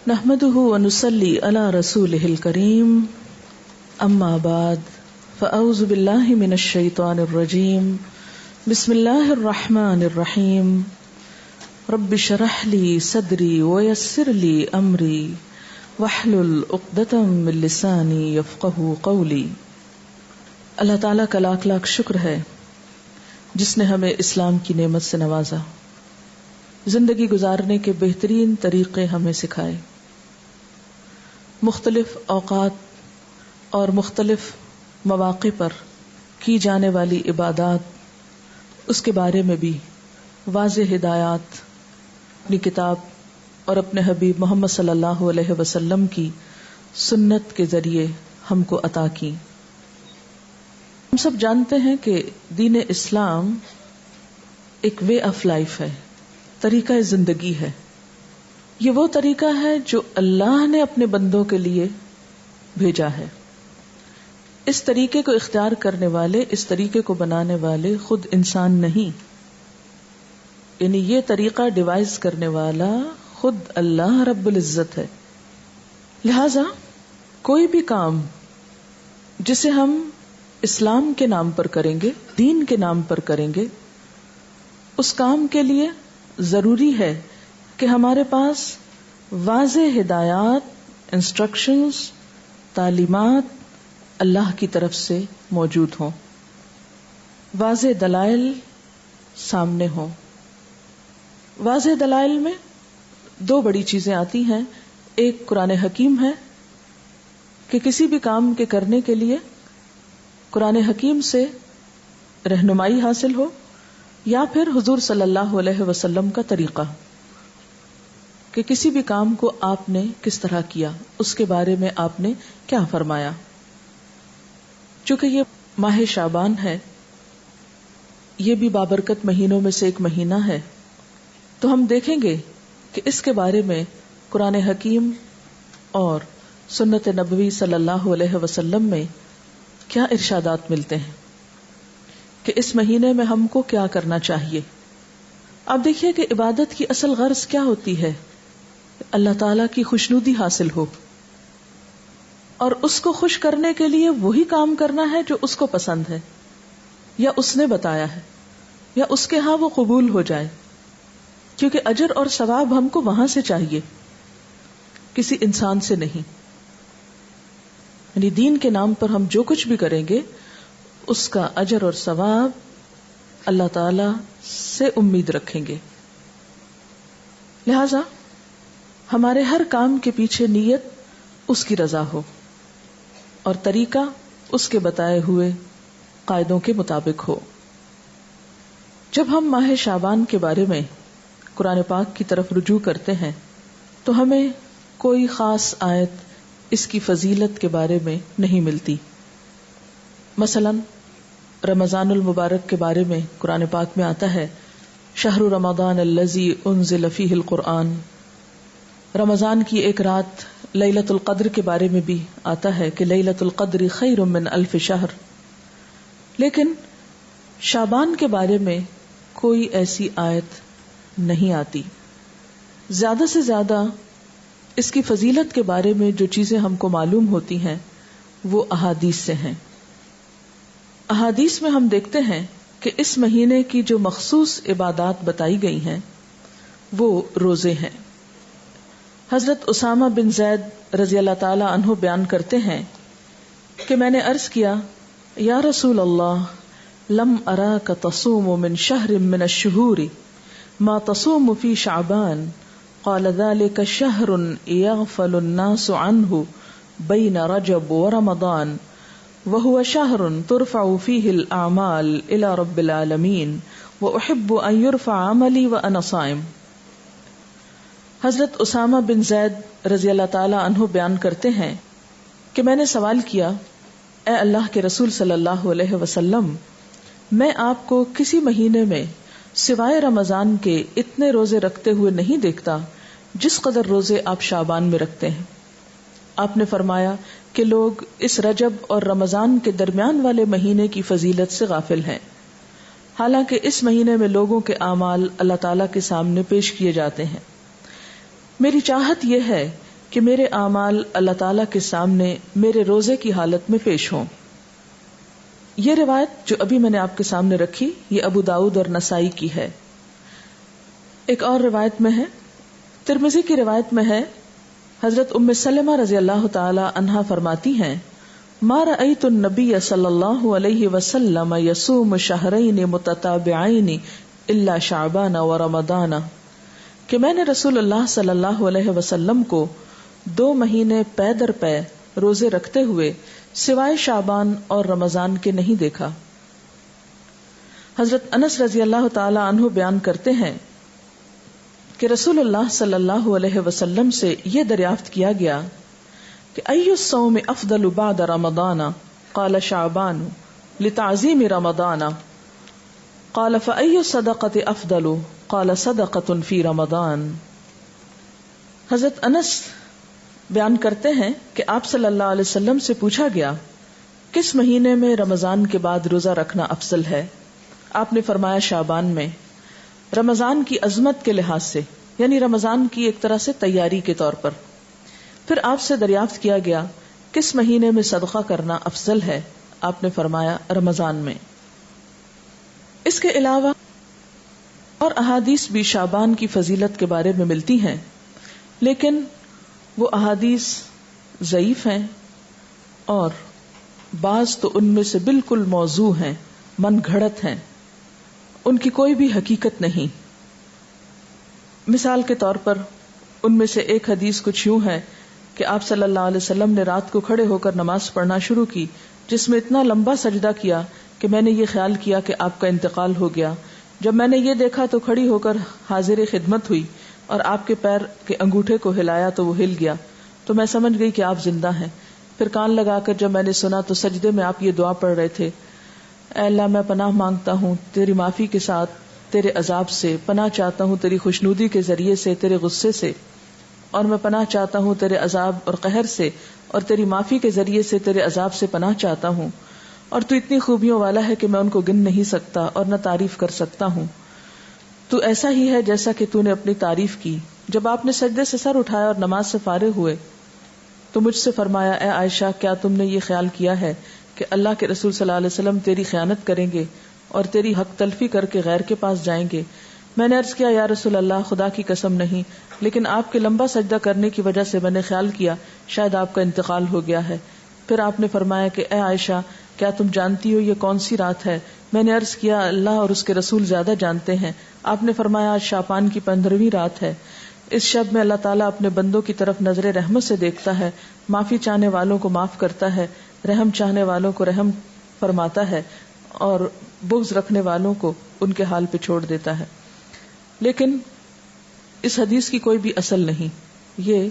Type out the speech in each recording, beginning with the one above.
نحمده ونصلي على رسوله الكريم اما بعد فاعوذ بالله من الشيطان الرجيم بسم الله الرحمن الرحيم رب اشرح لي صدري ويسر لي امري واحلل عقدة من لساني يفقهوا قولي۔ اللہ تعالیٰ کا لاکھ لاکھ شکر ہے جس نے ہمیں اسلام کی نعمت سے نوازا، زندگی گزارنے کے بہترین طریقے ہمیں سکھائے، مختلف اوقات اور مختلف مواقع پر کی جانے والی عبادات، اس کے بارے میں بھی واضح ہدایات اپنی کتاب اور اپنے حبیب محمد صلی اللہ علیہ وسلم کی سنت کے ذریعے ہم کو عطا کی۔ ہم سب جانتے ہیں کہ دین اسلام ایک وے آف لائف ہے، طریقہ زندگی ہے۔ یہ وہ طریقہ ہے جو اللہ نے اپنے بندوں کے لیے بھیجا ہے۔ اس طریقے کو اختیار کرنے والے، اس طریقے کو بنانے والے خود انسان نہیں، یعنی یہ طریقہ ڈیوائز کرنے والا خود اللہ رب العزت ہے۔ لہذا کوئی بھی کام جسے ہم اسلام کے نام پر کریں گے، دین کے نام پر کریں گے، اس کام کے لیے ضروری ہے کہ ہمارے پاس واضح ہدایات، انسٹرکشنز، تعلیمات اللہ کی طرف سے موجود ہوں، واضح دلائل سامنے ہوں۔ واضح دلائل میں دو بڑی چیزیں آتی ہیں، ایک قرآن حکیم ہے کہ کسی بھی کام کے کرنے کے لیے قرآن حکیم سے رہنمائی حاصل ہو، یا پھر حضور صلی اللہ علیہ وسلم کا طریقہ کہ کسی بھی کام کو آپ نے کس طرح کیا، اس کے بارے میں آپ نے کیا فرمایا۔ چونکہ یہ ماہ شعبان ہے، یہ بھی بابرکت مہینوں میں سے ایک مہینہ ہے، تو ہم دیکھیں گے کہ اس کے بارے میں قرآن حکیم اور سنت نبوی صلی اللہ علیہ وسلم میں کیا ارشادات ملتے ہیں کہ اس مہینے میں ہم کو کیا کرنا چاہیے۔ اب دیکھیے کہ عبادت کی اصل غرض کیا ہوتی ہے، اللہ تعالیٰ کی خوشنودی حاصل ہو، اور اس کو خوش کرنے کے لیے وہی کام کرنا ہے جو اس کو پسند ہے یا اس نے بتایا ہے، یا اس کے ہاں وہ قبول ہو جائے، کیونکہ اجر اور ثواب ہم کو وہاں سے چاہیے، کسی انسان سے نہیں۔ یعنی دین کے نام پر ہم جو کچھ بھی کریں گے اس کا اجر اور ثواب اللہ تعالی سے امید رکھیں گے۔ لہذا ہمارے ہر کام کے پیچھے نیت اس کی رضا ہو اور طریقہ اس کے بتائے ہوئے قاعدوں کے مطابق ہو۔ جب ہم ماہ شعبان کے بارے میں قرآن پاک کی طرف رجوع کرتے ہیں تو ہمیں کوئی خاص آیت اس کی فضیلت کے بارے میں نہیں ملتی۔ مثلا رمضان المبارک کے بارے میں قرآن پاک میں آتا ہے شہر رمضان الذی انزل فیہ القرآن، رمضان کی ایک رات لیلۃ القدر کے بارے میں بھی آتا ہے کہ لیلۃ القدر خیر من الف شہر، لیکن شعبان کے بارے میں کوئی ایسی آیت نہیں آتی۔ زیادہ سے زیادہ اس کی فضیلت کے بارے میں جو چیزیں ہم کو معلوم ہوتی ہیں وہ احادیث سے ہیں۔ احادیث میں ہم دیکھتے ہیں کہ اس مہینے کی جو مخصوص عبادات بتائی گئی ہیں وہ روزے ہیں۔ حضرت اسامہ بن زید رضی اللہ تعالی عنہ بیان کرتے ہیں کہ میں نے عرض کیا یا رسول اللہ لم اراک تصوم من شہر من الشہور ما تصوم فی شعبان، قال ذلك شهر يغفل الناس عنه بين رجب ورمضان وهو شهر ترفع فيه الأعمال إلى رب العالمين وأحب أن يرفع عملي وأنا صائم۔ حضرت اسامہ بن زید رضی اللہ تعالی عنہ بیان کرتے ہیں کہ میں نے سوال کیا اے اللہ کے رسول صلی اللہ علیہ وسلم، میں آپ کو کسی مہینے میں سوائے رمضان کے اتنے روزے رکھتے ہوئے نہیں دیکھتا جس قدر روزے آپ شعبان میں رکھتے ہیں۔ آپ نے فرمایا کہ لوگ اس رجب اور رمضان کے درمیان والے مہینے کی فضیلت سے غافل ہیں، حالانکہ اس مہینے میں لوگوں کے اعمال اللہ تعالیٰ کے سامنے پیش کیے جاتے ہیں۔ میری چاہت یہ ہے کہ میرے اعمال اللہ تعالیٰ کے سامنے میرے روزے کی حالت میں پیش ہوں. یہ روایت جو ابھی میں نے آپ کے سامنے رکھی یہ ابو داؤد اور نسائی کی ہے. ایک اور روایت میں ہے، ترمذی کی روایت میں ہے، حضرت ام سلمہ رضی اللہ تعالی عنہا فرماتی ہیں ما رأیت النبی صلی اللہ علیہ وسلم یصوم شہرین متتابعین الا شعبان و رمضان، کہ میں نے رسول اللہ صلی اللہ علیہ وسلم کو 2 مہینے پے در پے روزے رکھتے ہوئے سوائے شعبان اور رمضان کے نہیں دیکھا. حضرت انس رضی اللہ تعالی عنہ بیان کرتے ہیں کہ رسول اللہ صلی اللہ علیہ وسلم سے یہ دریافت کیا گیا کہ ای الصوم افضل بعد رمضان؟ قال شعبان لتعظیم رمضان. قال فأی الصدقۃ افضل؟ قال صدقۃ فی رمضان. حضرت انس بیان کرتے ہیں کہ آپ صلی اللہ علیہ وسلم سے پوچھا گیا کس مہینے میں رمضان کے بعد روزہ رکھنا افضل ہے؟ آپ نے فرمایا شعبان میں، رمضان کی عظمت کے لحاظ سے، یعنی رمضان کی ایک طرح سے تیاری کے طور پر. پھر آپ سے دریافت کیا گیا کس مہینے میں صدقہ کرنا افضل ہے؟ آپ نے فرمایا رمضان میں. اس کے علاوہ اور احادیث بھی شعبان کی فضیلت کے بارے میں ملتی ہیں، لیکن وہ احادیث ضعیف ہیں اور بعض تو ان میں سے بالکل موضوع ہیں، من گھڑت ہیں، ان کی کوئی بھی حقیقت نہیں. مثال کے طور پر ان میں سے ایک حدیث کچھ یوں ہے کہ آپ صلی اللہ علیہ وسلم نے رات کو کھڑے ہو کر نماز پڑھنا شروع کی جس میں اتنا لمبا سجدہ کیا کہ میں نے یہ خیال کیا کہ آپ کا انتقال ہو گیا. جب میں نے یہ دیکھا تو کھڑی ہو کر حاضر خدمت ہوئی اور آپ کے پیر کے انگوٹھے کو ہلایا تو وہ ہل گیا، تو میں سمجھ گئی کہ آپ زندہ ہیں. پھر کان لگا کر جب میں نے سنا تو سجدے میں آپ یہ دعا پڑھ رہے تھے، اے اللہ میں پناہ مانگتا ہوں تیری معافی کے ساتھ تیرے عذاب سے، پناہ چاہتا ہوں تیری خوشنودی کے ذریعے سے تیرے غصے سے، اور میں پناہ چاہتا ہوں تیرے عذاب اور قہر سے، اور تیری معافی کے ذریعے سے تیرے عذاب سے پناہ چاہتا ہوں، اور تو اتنی خوبیوں والا ہے کہ میں ان کو گن نہیں سکتا اور نہ تعریف کر سکتا ہوں. تو ایسا ہی ہے جیسا کہ تو نے اپنی تعریف کی. جب آپ نے سجدے سے سر اٹھایا اور نماز سے فارغ ہوئے تو مجھ سے فرمایا، اے عائشہ کیا تم نے یہ خیال کیا ہے کہ اللہ کے رسول صلی اللہ علیہ وسلم تیری خیانت کریں گے اور تیری حق تلفی کر کے غیر کے پاس جائیں گے؟ میں نے عرض کیا، یا رسول اللہ خدا کی قسم نہیں، لیکن آپ کے لمبا سجدہ کرنے کی وجہ سے میں نے خیال کیا شاید آپ کا انتقال ہو گیا ہے. پھر آپ نے فرمایا کہ اے عائشہ کیا تم جانتی ہو یہ کون سی رات ہے؟ میں نے عرض کیا، اللہ اور اس کے رسول زیادہ جانتے ہیں. آپ نے فرمایا آج شعبان کی 15ویں رات ہے. اس شب میں اللہ تعالیٰ اپنے بندوں کی طرف نظر رحمت سے دیکھتا ہے، معافی چاہنے والوں کو معاف کرتا ہے، رحم چاہنے والوں کو رحم فرماتا ہے اور بغض رکھنے والوں کو ان کے حال پہ چھوڑ دیتا ہے. لیکن اس حدیث کی کوئی بھی اصل نہیں، یہ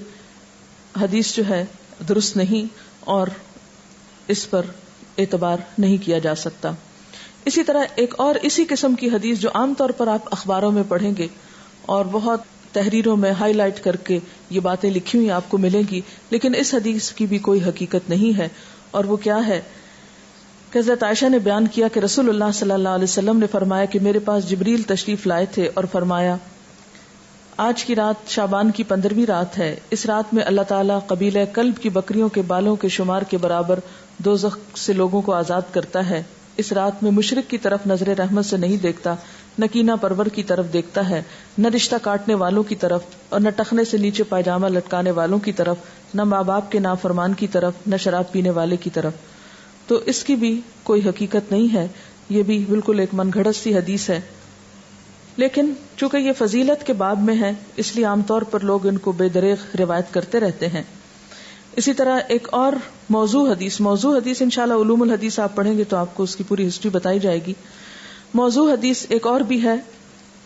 حدیث جو ہے درست نہیں اور اس پر اعتبار نہیں کیا جا سکتا. اسی طرح ایک اور اسی قسم کی حدیث جو عام طور پر آپ اخباروں میں پڑھیں گے اور بہت تحریروں میں ہائی لائٹ کر کے یہ باتیں لکھی ہوئی آپ کو ملیں گی، لیکن اس حدیث کی بھی کوئی حقیقت نہیں ہے. اور وہ کیا ہے کہ حضرت عائشہ نے بیان کیا کہ رسول اللہ صلی اللہ علیہ وسلم نے فرمایا کہ میرے پاس جبریل تشریف لائے تھے اور فرمایا آج کی رات شعبان کی 15ویں رات ہے. اس رات میں اللہ تعالیٰ قبیلہ کلب کی بکریوں کے بالوں کے شمار کے برابر دوزخ سے لوگوں کو آزاد کرتا ہے. اس رات میں مشرک کی طرف نظر رحمت سے نہیں دیکھتا، نہ کینہ پرور کی طرف دیکھتا ہے، نہ رشتہ کاٹنے والوں کی طرف اور نہ ٹخنے سے نیچے پائجامہ لٹکانے والوں کی طرف، نہ ماں باپ کے نافرمان کی طرف، نہ شراب پینے والے کی طرف. تو اس کی بھی کوئی حقیقت نہیں ہے، یہ بھی بالکل ایک من گھڑت سی حدیث ہے. لیکن چونکہ یہ فضیلت کے باب میں ہے اس لیے عام طور پر لوگ ان کو بے دریغ روایت کرتے رہتے ہیں. اسی طرح ایک اور موضوع حدیث انشاءاللہ علوم الحدیث آپ پڑھیں گے تو آپ کو اس کی پوری ہسٹری بتائی جائے گی. موضوع حدیث ایک اور بھی ہے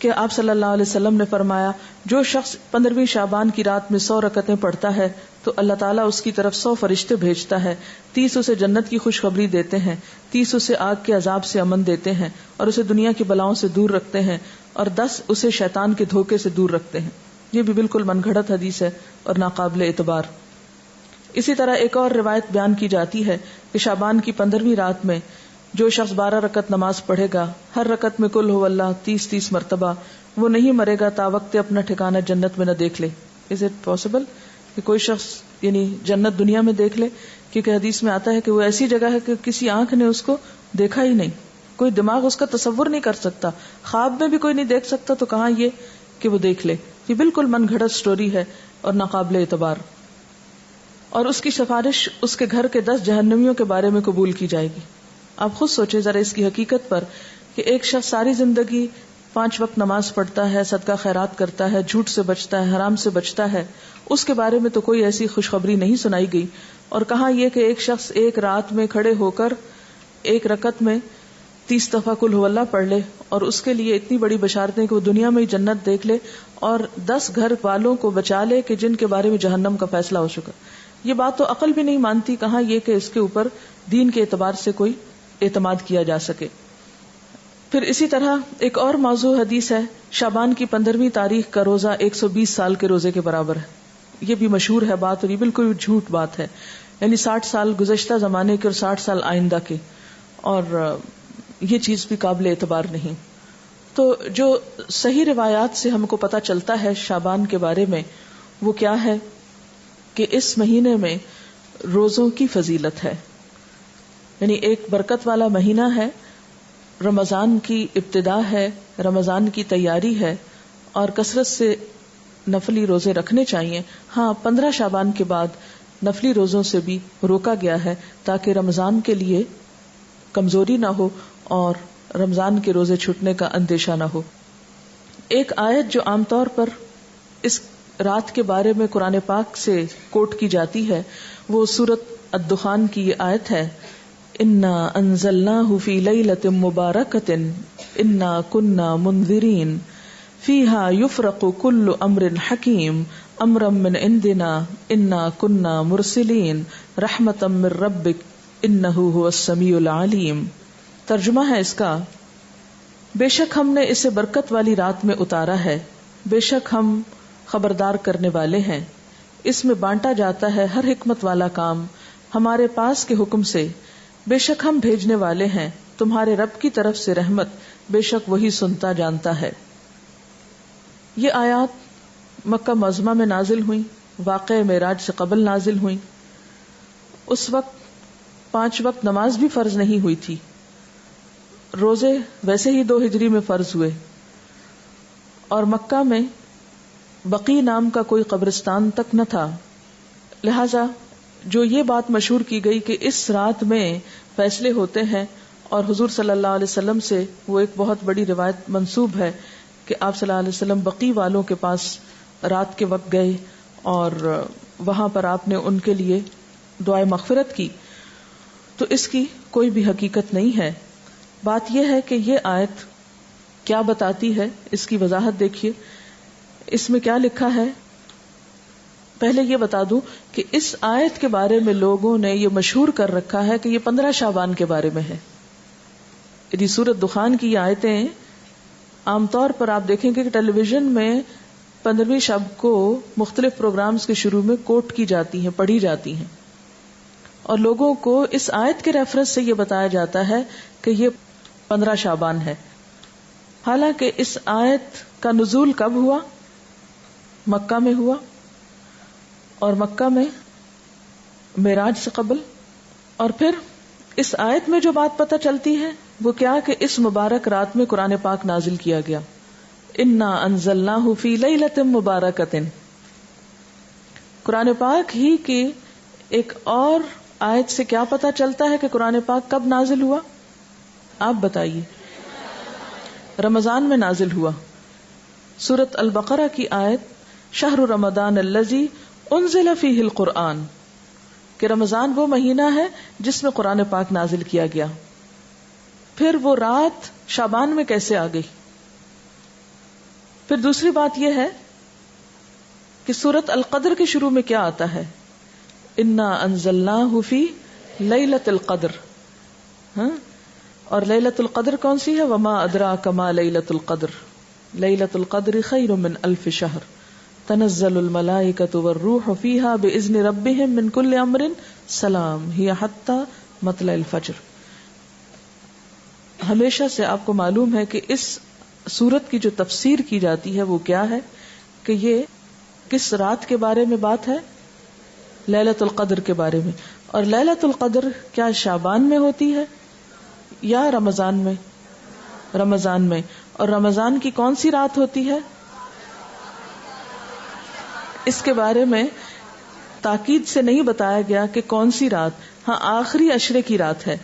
کہ آپ صلی اللہ علیہ وسلم نے فرمایا جو شخص 15ویں شعبان کی رات میں 100 رکعتیں پڑھتا ہے تو اللہ تعالیٰ اس کی طرف 100 فرشتے بھیجتا ہے، 30 اسے جنت کی خوشخبری دیتے ہیں، 30 اسے آگ کے عذاب سے امن دیتے ہیں اور اسے دنیا کی بلاؤں سے دور رکھتے ہیں، اور 10 اسے شیطان کے دھوکے سے دور رکھتے ہیں. یہ بھی بالکل من گھڑت حدیث ہے اور ناقابل اعتبار. اسی طرح ایک اور روایت بیان کی جاتی ہے کہ شعبان کی 15ویں رات میں جو شخص 12 رکعت نماز پڑھے گا، ہر رکعت میں قل هو اللہ 30 مرتبہ، وہ نہیں مرے گا تا وقت اپنا ٹھکانہ جنت میں نہ دیکھ لے. از اٹ پاسبل کہ کوئی شخص یعنی جنت دنیا میں دیکھ لے، کیونکہ حدیث میں آتا ہے کہ وہ ایسی جگہ ہے کہ کسی آنکھ نے اس کو دیکھا ہی نہیں، کوئی دماغ اس کا تصور نہیں کر سکتا، خواب میں بھی کوئی نہیں دیکھ سکتا، تو کہاں یہ کہ وہ دیکھ لے. یہ بالکل من گھڑت سٹوری ہے اور ناقابل اعتبار. اور اس کی سفارش اس کے گھر کے 10 جہنمیوں کے بارے میں قبول کی جائے گی. آپ خود سوچیں ذرا اس کی حقیقت پر کہ ایک شخص ساری زندگی 5 وقت نماز پڑھتا ہے، صدقہ خیرات کرتا ہے، جھوٹ سے بچتا ہے، حرام سے بچتا ہے، اس کے بارے میں تو کوئی ایسی خوشخبری نہیں سنائی گئی. اور کہاں یہ کہ ایک شخص ایک رات میں کھڑے ہو کر ایک رکعت میں 30 دفعہ قل هو اللہ پڑھ لے اور اس کے لیے اتنی بڑی بشارتیں کہ وہ دنیا میں ہی جنت دیکھ لے اور 10 گھر والوں کو بچا لے کہ جن کے بارے میں جہنم کا فیصلہ ہو چکا. یہ بات تو عقل بھی نہیں مانتی، کہاں یہ کہ اس کے اوپر دین کے اعتبار سے کوئی اعتماد کیا جا سکے. پھر اسی طرح ایک اور موضوع حدیث ہے، شعبان کی 15ویں تاریخ کا روزہ 120 سال کے روزے کے برابر ہے. یہ بھی مشہور ہے بات اور یہ بالکل جھوٹ بات ہے، یعنی 60 سال گزشتہ زمانے کے اور 60 سال آئندہ کے، اور یہ چیز بھی قابل اعتبار نہیں. تو جو صحیح روایات سے ہم کو پتہ چلتا ہے شعبان کے بارے میں وہ کیا ہے کہ اس مہینے میں روزوں کی فضیلت ہے، یعنی ایک برکت والا مہینہ ہے، رمضان کی ابتدا ہے، رمضان کی تیاری ہے اور کثرت سے نفلی روزے رکھنے چاہیے. ہاں 15 شعبان کے بعد نفلی روزوں سے بھی روکا گیا ہے تاکہ رمضان کے لیے کمزوری نہ ہو اور رمضان کے روزے چھوٹنے کا اندیشہ نہ ہو. ایک آیت جو عام طور پر اس رات کے بارے میں قرآن پاک سے کوٹ کی جاتی ہے وہ سورۃ الدخان کی یہ آیت ہے، انا انزلناہ فی لیلۃ مبارکۃ انا کنا منذرین فیہا یفرق کل امر حکیم امرا من عندنا انا کنا مرسلین رحمتا من ربک انہ هو السمیع العلیم. ترجمہ ہے اس کا، بے شک ہم نے اسے برکت والی رات میں اتارا ہے، بے شک ہم خبردار کرنے والے ہیں، اس میں بانٹا جاتا ہے ہر حکمت والا کام ہمارے پاس کے حکم سے، بے شک ہم بھیجنے والے ہیں تمہارے رب کی طرف سے رحمت، بے شک وہی سنتا جانتا ہے. یہ آیات مکہ معظمہ میں نازل ہوئیں، واقع معراج سے قبل نازل ہوئیں. اس وقت 5 وقت نماز بھی فرض نہیں ہوئی تھی، روزے ویسے ہی 2 ہجری میں فرض ہوئے، اور مکہ میں بقی نام کا کوئی قبرستان تک نہ تھا. لہذا جو یہ بات مشہور کی گئی کہ اس رات میں فیصلے ہوتے ہیں، اور حضور صلی اللہ علیہ وسلم سے وہ ایک بہت بڑی روایت منسوب ہے کہ آپ صلی اللہ علیہ وسلم بقی والوں کے پاس رات کے وقت گئے اور وہاں پر آپ نے ان کے لیے دعائے مغفرت کی. تو اس کی کوئی بھی حقیقت نہیں ہے. بات یہ ہے کہ یہ آیت کیا بتاتی ہے، اس کی وضاحت دیکھیے. اس میں کیا لکھا ہے؟ پہلے یہ بتا دوں کہ اس آیت کے بارے میں لوگوں نے یہ مشہور کر رکھا ہے کہ یہ 15 شعبان کے بارے میں ہے. یعنی سورۃ دخان کی یہ آیتیں عام طور پر آپ دیکھیں گے کہ ٹیلی ویژن میں 15ویں شب کو مختلف پروگرامز کے شروع میں کوٹ کی جاتی ہیں، پڑھی جاتی ہیں، اور لوگوں کو اس آیت کے ریفرنس سے یہ بتایا جاتا ہے کہ یہ 15 شعبان ہے. حالانکہ اس آیت کا نزول کب ہوا؟ مکہ میں ہوا، اور مکہ میں معراج سے قبل. اور پھر اس آیت میں جو بات پتہ چلتی ہے وہ کیا کہ اس مبارک رات میں قرآن پاک نازل کیا گیا، انا انزلناہ فی لیلۃ مبارکۃ. قرآن پاک ہی کی ایک اور آیت سے کیا پتہ چلتا ہے کہ قرآن پاک کب نازل ہوا؟ آپ بتائیے. رمضان میں نازل ہوا. سورۃ البقرہ کی آیت شہر رمضان الذی انزل فیہ القرآن، کہ رمضان وہ مہینہ ہے جس میں قرآن پاک نازل کیا گیا. پھر وہ رات شعبان میں کیسے آ گئی؟ پھر دوسری بات یہ ہے کہ سورۃ القدر کے شروع میں کیا آتا ہے؟ انا انزلناہ فی لیلۃ القدر. ہاں، اور لیلۃ القدر کون سی ہے؟ وما ادراک ما لیلۃ القدر، لیلۃ القدر خیر من الف شہر تنزل الملائکۃ والروح فیہا باذن ربہم من کل امر سلام ہی حتی مطلع الفجر. ہمیشہ سے آپ کو معلوم ہے کہ اس سورت کی جو تفسیر کی جاتی ہے وہ کیا ہے کہ یہ کس رات کے بارے میں بات ہے؟ لیلۃ القدر کے بارے میں. اور لیلۃ القدر کیا شعبان میں ہوتی ہے یا رمضان میں؟ رمضان میں. اور رمضان کی کون سی رات ہوتی ہے؟ اس کے بارے میں تاکید سے نہیں بتایا گیا کہ کون سی رات. ہاں آخری عشرے کی رات ہے.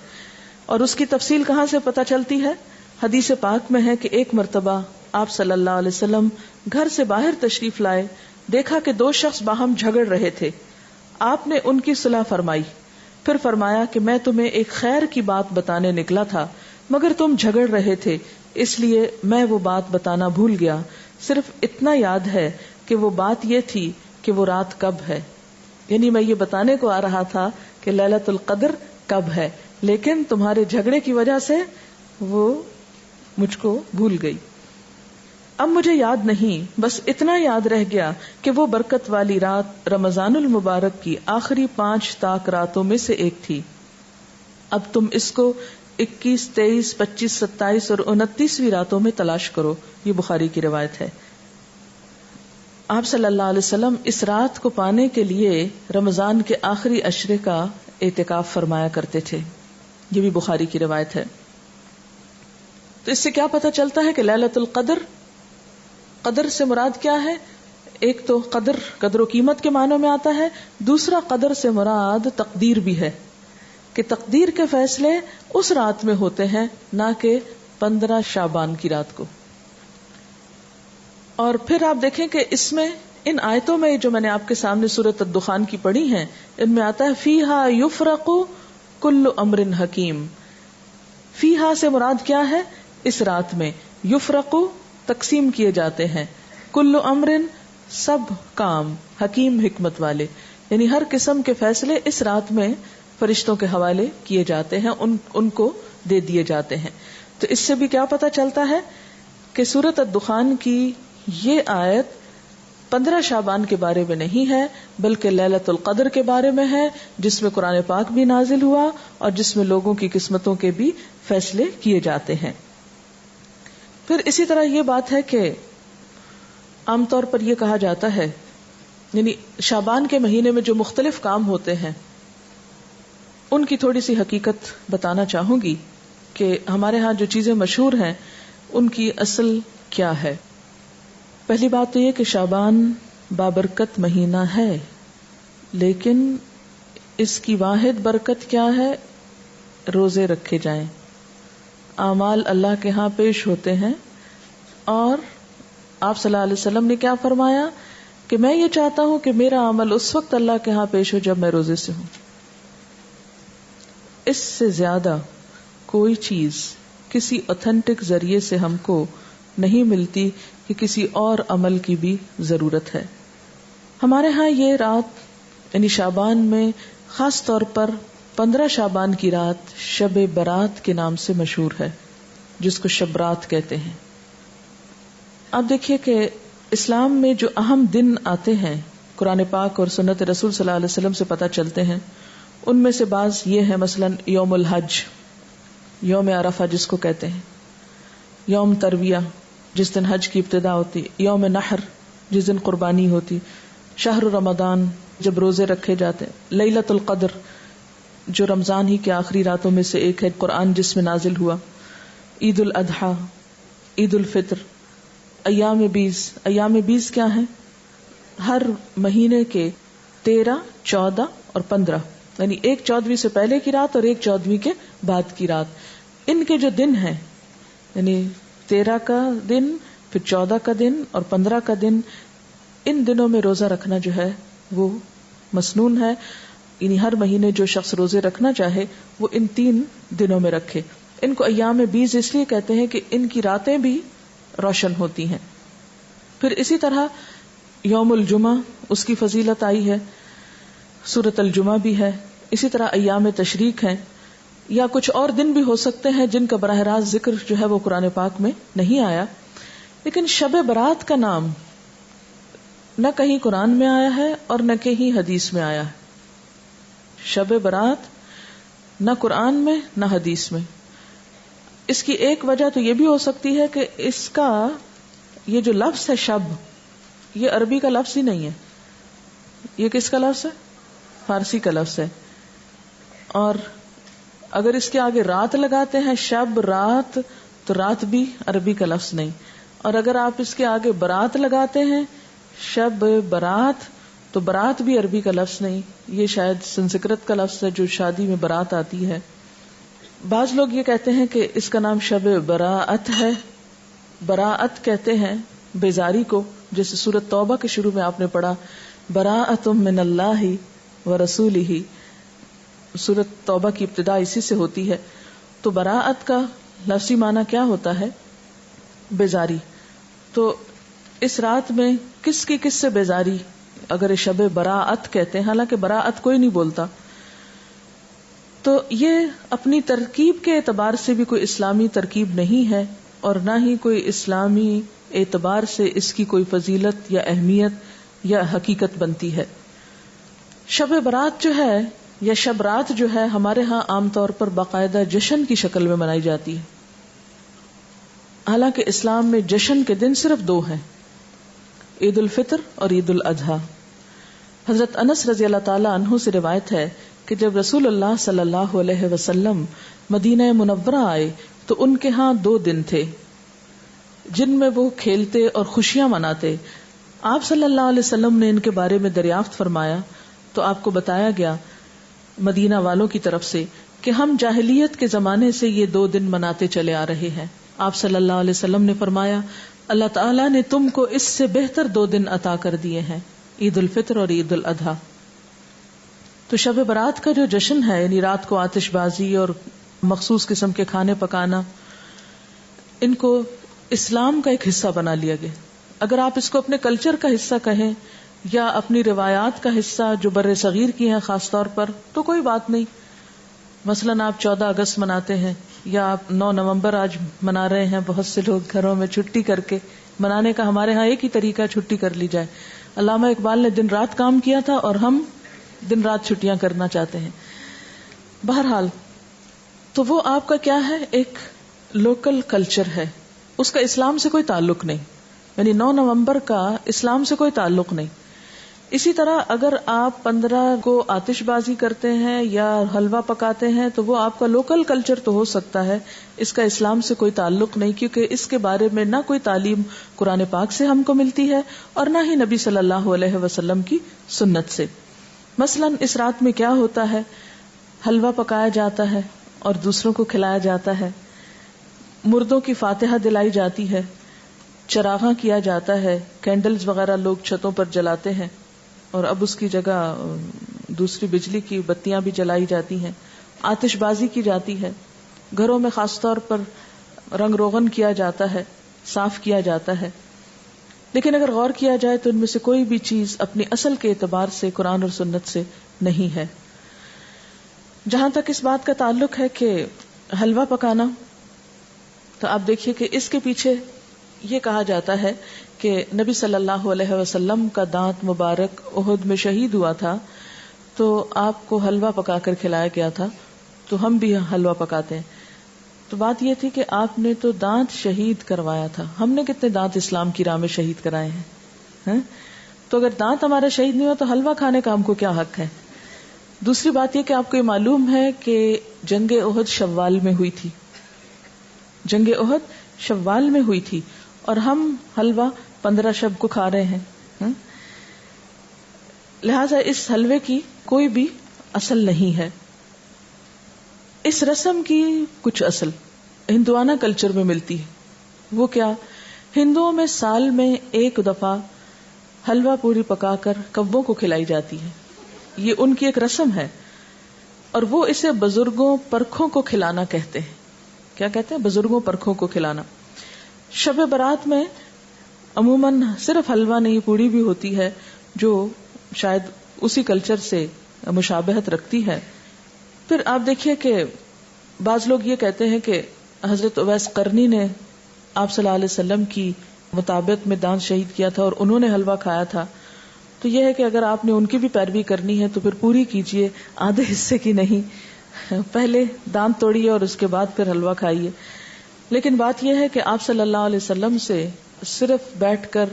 اور اس کی تفصیل کہاں سے پتہ چلتی ہے؟ حدیث پاک میں ہے کہ ایک مرتبہ آپ صلی اللہ علیہ وسلم گھر سے باہر تشریف لائے، دیکھا کہ 2 شخص باہم جھگڑ رہے تھے. آپ نے ان کی صلح فرمائی، پھر فرمایا کہ میں تمہیں ایک خیر کی بات بتانے نکلا تھا مگر تم جھگڑ رہے تھے، اس لیے میں وہ بات بتانا بھول گیا. صرف اتنا یاد ہے کہ وہ بات یہ تھی کہ وہ رات کب ہے. یعنی میں یہ بتانے کو آ رہا تھا کہ لیلۃ القدر کب ہے، لیکن تمہارے جھگڑے کی وجہ سے وہ مجھ کو بھول گئی. اب مجھے یاد نہیں، بس اتنا یاد رہ گیا کہ وہ برکت والی رات رمضان المبارک کی آخری 5 طاق راتوں میں سے ایک تھی. اب تم اس کو 21، 23، 25، 27 اور 29ویں راتوں میں تلاش کرو. یہ بخاری کی روایت ہے. آپ صلی اللہ علیہ وسلم اس رات کو پانے کے لیے رمضان کے آخری عشرے کا اعتکاف فرمایا کرتے تھے. یہ بھی بخاری کی روایت ہے. تو اس سے کیا پتہ چلتا ہے کہ لیلۃ القدر، قدر سے مراد کیا ہے؟ ایک تو قدر و قیمت کے معنوں میں آتا ہے، دوسرا قدر سے مراد تقدیر بھی ہے کہ تقدیر کے فیصلے اس رات میں ہوتے ہیں، نہ کہ 15 شعبان کی رات کو. اور پھر آپ دیکھیں کہ اس میں ان آیتوں میں جو میں نے آپ کے سامنے سورۃ الدخان کی پڑھی ہیں، ان میں آتا ہے فیہا یفرق کل امر حکیم. فیہا سے مراد کیا ہے؟ اس رات میں یفرق تقسیم کیے جاتے ہیں، کل امر سب کام، حکیم حکمت والے، یعنی ہر قسم کے فیصلے اس رات میں فرشتوں کے حوالے کیے جاتے ہیں، ان کو دے دیے جاتے ہیں. تو اس سے بھی کیا پتہ چلتا ہے کہ سورۃ الدخان کی یہ آیت 15 شعبان کے بارے میں نہیں ہے، بلکہ لیلۃ القدر کے بارے میں ہے، جس میں قرآن پاک بھی نازل ہوا اور جس میں لوگوں کی قسمتوں کے بھی فیصلے کیے جاتے ہیں. پھر اسی طرح یہ بات ہے کہ عام طور پر یہ کہا جاتا ہے، یعنی شعبان کے مہینے میں جو مختلف کام ہوتے ہیں ان کی تھوڑی سی حقیقت بتانا چاہوں گی کہ ہمارے ہاں جو چیزیں مشہور ہیں ان کی اصل کیا ہے. پہلی بات تو یہ کہ شعبان بابرکت مہینہ ہے، لیکن اس کی واحد برکت کیا ہے؟ روزے رکھے جائیں، اعمال اللہ کے ہاں پیش ہوتے ہیں. اور آپ صلی اللہ علیہ وسلم نے کیا فرمایا کہ میں یہ چاہتا ہوں کہ میرا عمل اس وقت اللہ کے ہاں پیش ہو جب میں روزے سے ہوں. اس سے زیادہ کوئی چیز کسی اوتھینٹک ذریعے سے ہم کو نہیں ملتی کہ کسی اور عمل کی بھی ضرورت ہے. ہمارے ہاں یہ رات یعنی شعبان میں خاص طور پر 15 شعبان کی رات شب برات کے نام سے مشہور ہے، جس کو شب رات کہتے ہیں. آپ دیکھیے کہ اسلام میں جو اہم دن آتے ہیں قرآن پاک اور سنت رسول صلی اللہ علیہ وسلم سے پتہ چلتے ہیں، ان میں سے بعض یہ ہے، مثلا یوم الحج، یوم عرفہ جس کو کہتے ہیں، یوم ترویہ جس دن حج کی ابتدا ہوتی، یوم نحر جس دن قربانی ہوتی، شہر رمضان جب روزے رکھے جاتے، لیلۃ القدر جو رمضان ہی کے آخری راتوں میں سے ایک ہے، قرآن جس میں نازل ہوا، عید الاضحیٰ، عید الفطر، ایام بیس. ایام بیس کیا ہیں؟ ہر مہینے کے 13، 14 اور 15، یعنی ایک 14ویں سے پہلے کی رات اور ایک 14ویں کے بعد کی رات. ان کے جو دن ہیں یعنی 13 کا دن، پھر 14 کا دن اور 15 کا دن، ان دنوں میں روزہ رکھنا جو ہے وہ مسنون ہے. یعنی ہر مہینے جو شخص روزے رکھنا چاہے وہ ان 3 دنوں میں رکھے. ان کو ایام بیس اس لیے کہتے ہیں کہ ان کی راتیں بھی روشن ہوتی ہیں. پھر اسی طرح یوم الجمعہ، اس کی فضیلت آئی ہے، سورۃ الجمعہ بھی ہے. اسی طرح ایام تشریق ہیں، یا کچھ اور دن بھی ہو سکتے ہیں جن کا براہ راست ذکر جو ہے وہ قرآن پاک میں نہیں آیا. لیکن شب برات کا نام نہ کہیں قرآن میں آیا ہے اور نہ کہیں حدیث میں آیا ہے. شب برات نہ قرآن میں نہ حدیث میں. اس کی ایک وجہ تو یہ بھی ہو سکتی ہے کہ اس کا یہ جو لفظ ہے شب، یہ عربی کا لفظ ہی نہیں ہے. یہ کس کا لفظ ہے؟ فارسی کا لفظ ہے، اور اگر اس کے آگے رات لگاتے ہیں شب رات تو رات بھی عربی کا لفظ نہیں، اور اگر آپ اس کے آگے برات لگاتے ہیں شب برات تو برات بھی عربی کا لفظ نہیں، یہ شاید سنسکرت کا لفظ ہے جو شادی میں برات آتی ہے. بعض لوگ یہ کہتے ہیں کہ اس کا نام شب براءت ہے. براءت کہتے ہیں بیزاری کو، جیسے سورۃ توبہ کے شروع میں آپ نے پڑھا براءۃ من اللہ ورسولہ، سورۃ توبہ کی ابتدا اسی سے ہوتی ہے. تو براءت کا لفظی معنی کیا ہوتا ہے؟ بیزاری. تو اس رات میں کس کی کس سے بیزاری اگر شب براءت کہتے ہیں، حالانکہ براءت کوئی نہیں بولتا، تو یہ اپنی ترکیب کے اعتبار سے بھی کوئی اسلامی ترکیب نہیں ہے، اور نہ ہی کوئی اسلامی اعتبار سے اس کی کوئی فضیلت یا اہمیت یا حقیقت بنتی ہے. شب برات جو ہے یا شب رات جو ہے ہمارے ہاں عام طور پر باقاعدہ جشن کی شکل میں منائی جاتی ہے، حالانکہ اسلام میں جشن کے دن صرف دو ہیں، عید الفطر اور عید الاضحیٰ. حضرت انس رضی اللہ تعالی عنہ سے روایت ہے کہ جب رسول اللہ صلی اللہ علیہ وسلم مدینہ منورہ آئے تو ان کے ہاں 2 دن تھے جن میں وہ کھیلتے اور خوشیاں مناتے. آپ صلی اللہ علیہ وسلم نے ان کے بارے میں دریافت فرمایا تو آپ کو بتایا گیا مدینہ والوں کی طرف سے کہ ہم جاہلیت کے زمانے سے یہ 2 دن مناتے چلے آ رہے ہیں. آپ صلی اللہ علیہ وسلم نے فرمایا اللہ تعالیٰ نے تم کو اس سے بہتر 2 دن عطا کر دیے ہیں، عید الفطر اور عید الاضحیٰ. تو شب برات کا جو جشن ہے، یعنی رات کو آتش بازی اور مخصوص قسم کے کھانے پکانا، ان کو اسلام کا ایک حصہ بنا لیا گیا. اگر آپ اس کو اپنے کلچر کا حصہ کہیں یا اپنی روایات کا حصہ جو بر صغیر کی ہیں خاص طور پر، تو کوئی بات نہیں. مثلاً آپ 14 اگست مناتے ہیں یا آپ 9 نومبر آج منا رہے ہیں، بہت سے لوگ گھروں میں چھٹی کر کے منانے کا ہمارے ہاں ایک ہی طریقہ چھٹی کر لی جائے. علامہ اقبال نے دن رات کام کیا تھا اور ہم دن رات چھٹیاں کرنا چاہتے ہیں. بہرحال تو وہ آپ کا کیا ہے، ایک لوکل کلچر ہے، اس کا اسلام سے کوئی تعلق نہیں، یعنی 9 نومبر کا اسلام سے کوئی تعلق نہیں. اسی طرح اگر آپ 15 کو آتش بازی کرتے ہیں یا حلوہ پکاتے ہیں تو وہ آپ کا لوکل کلچر تو ہو سکتا ہے، اس کا اسلام سے کوئی تعلق نہیں، کیونکہ اس کے بارے میں نہ کوئی تعلیم قرآن پاک سے ہم کو ملتی ہے اور نہ ہی نبی صلی اللہ علیہ وسلم کی سنت سے. مثلاً اس رات میں کیا ہوتا ہے، حلوہ پکایا جاتا ہے اور دوسروں کو کھلایا جاتا ہے، مردوں کی فاتحہ دلائی جاتی ہے، چراغاں کیا جاتا ہے، کینڈلز وغیرہ لوگ چھتوں پر جلاتے ہیں، اور اب اس کی جگہ دوسری بجلی کی بتیاں بھی جلائی جاتی ہیں، آتش بازی کی جاتی ہے، گھروں میں خاص طور پر رنگ روغن کیا جاتا ہے، صاف کیا جاتا ہے. لیکن اگر غور کیا جائے تو ان میں سے کوئی بھی چیز اپنی اصل کے اعتبار سے قرآن اور سنت سے نہیں ہے. جہاں تک اس بات کا تعلق ہے کہ حلوہ پکانا، تو آپ دیکھیے کہ اس کے پیچھے یہ کہا جاتا ہے کہ نبی صلی اللہ علیہ وسلم کا دانت مبارک احد میں شہید ہوا تھا تو آپ کو حلوہ پکا کر کھلایا گیا تھا، تو ہم بھی حلوہ پکاتے ہیں. تو بات یہ تھی کہ آپ نے تو دانت شہید کروایا تھا، ہم نے کتنے دانت اسلام کی راہ میں شہید کرائے ہیں؟ تو اگر دانت ہمارا شہید نہیں ہوا تو حلوہ کھانے کا ہم کو کیا حق ہے؟ دوسری بات یہ کہ آپ کو یہ معلوم ہے کہ جنگ احد شوال میں ہوئی تھی، جنگ احد شوال میں ہوئی تھی، اور ہم حلوہ 15 شب کو کھا رہے ہیں. لہذا اس حلوے کی کوئی بھی اصل نہیں ہے. اس رسم کی کچھ اصل ہندوانہ کلچر میں ملتی ہے. وہ کیا؟ ہندوؤں میں سال میں 1 دفعہ حلوہ پوری پکا کر کبوں کو کھلائی جاتی ہے، یہ ان کی ایک رسم ہے، اور وہ اسے بزرگوں پرکھوں کو کھلانا کہتے ہیں. کیا کہتے ہیں؟ بزرگوں پرکھوں کو کھلانا. شب برات میں عموماً صرف حلوہ نہیں، پوری بھی ہوتی ہے جو شاید اسی کلچر سے مشابہت رکھتی ہے. پھر آپ دیکھیے کہ بعض لوگ یہ کہتے ہیں کہ حضرت اویس قرنی نے آپ صلی اللہ علیہ وسلم کی مطابقت میں دانت شہید کیا تھا اور انہوں نے حلوہ کھایا تھا. تو یہ ہے کہ اگر آپ نے ان کی بھی پیروی کرنی ہے تو پھر پوری کیجئے، آدھے حصے کی نہیں. پہلے دانت توڑیے اور اس کے بعد پھر حلوہ کھائیے. لیکن بات یہ ہے کہ آپ صلی اللہ علیہ وسلم سے صرف بیٹھ کر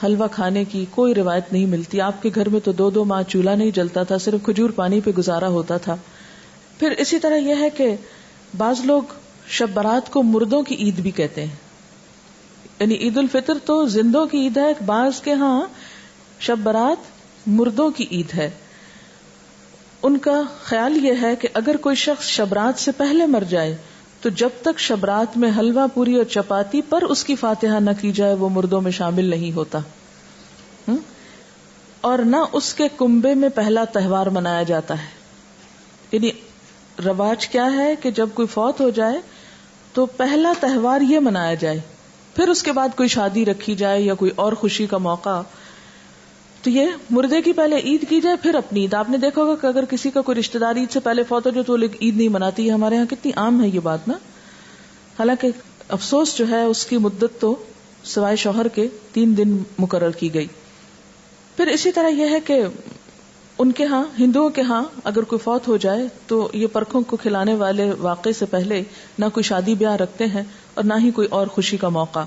حلوہ کھانے کی کوئی روایت نہیں ملتی. آپ کے گھر میں تو 2 ماہ چولہا نہیں جلتا تھا, صرف کھجور پانی پہ گزارا ہوتا تھا. پھر اسی طرح یہ ہے کہ بعض لوگ شب برات کو مردوں کی عید بھی کہتے ہیں, یعنی عید الفطر تو زندوں کی عید ہے, بعض کے ہاں شب برات مردوں کی عید ہے. ان کا خیال یہ ہے کہ اگر کوئی شخص شبرات سے پہلے مر جائے تو جب تک شبرات میں حلوہ پوری اور چپاتی پر اس کی فاتحہ نہ کی جائے وہ مردوں میں شامل نہیں ہوتا, اور نہ اس کے کنبے میں پہلا تہوار منایا جاتا ہے. یعنی رواج کیا ہے کہ جب کوئی فوت ہو جائے تو پہلا تہوار یہ منایا جائے, پھر اس کے بعد کوئی شادی رکھی جائے یا کوئی اور خوشی کا موقع. تو یہ مردے کی پہلے عید کی جائے پھر اپنی عید. آپ نے دیکھا ہوگا کہ اگر کسی کا کوئی رشتہ دار عید سے پہلے فوت ہو جائے تو وہ لوگ عید نہیں مناتی ہے. ہمارے ہاں کتنی عام ہے یہ بات نا. حالانکہ افسوس جو ہے اس کی مدت تو سوائے شوہر کے 3 دن مقرر کی گئی. پھر اسی طرح یہ ہے کہ ان کے ہاں, ہندوؤں کے ہاں اگر کوئی فوت ہو جائے تو یہ پرکھوں کو کھلانے والے واقعے سے پہلے نہ کوئی شادی بیاہ رکھتے ہیں اور نہ ہی کوئی اور خوشی کا موقع.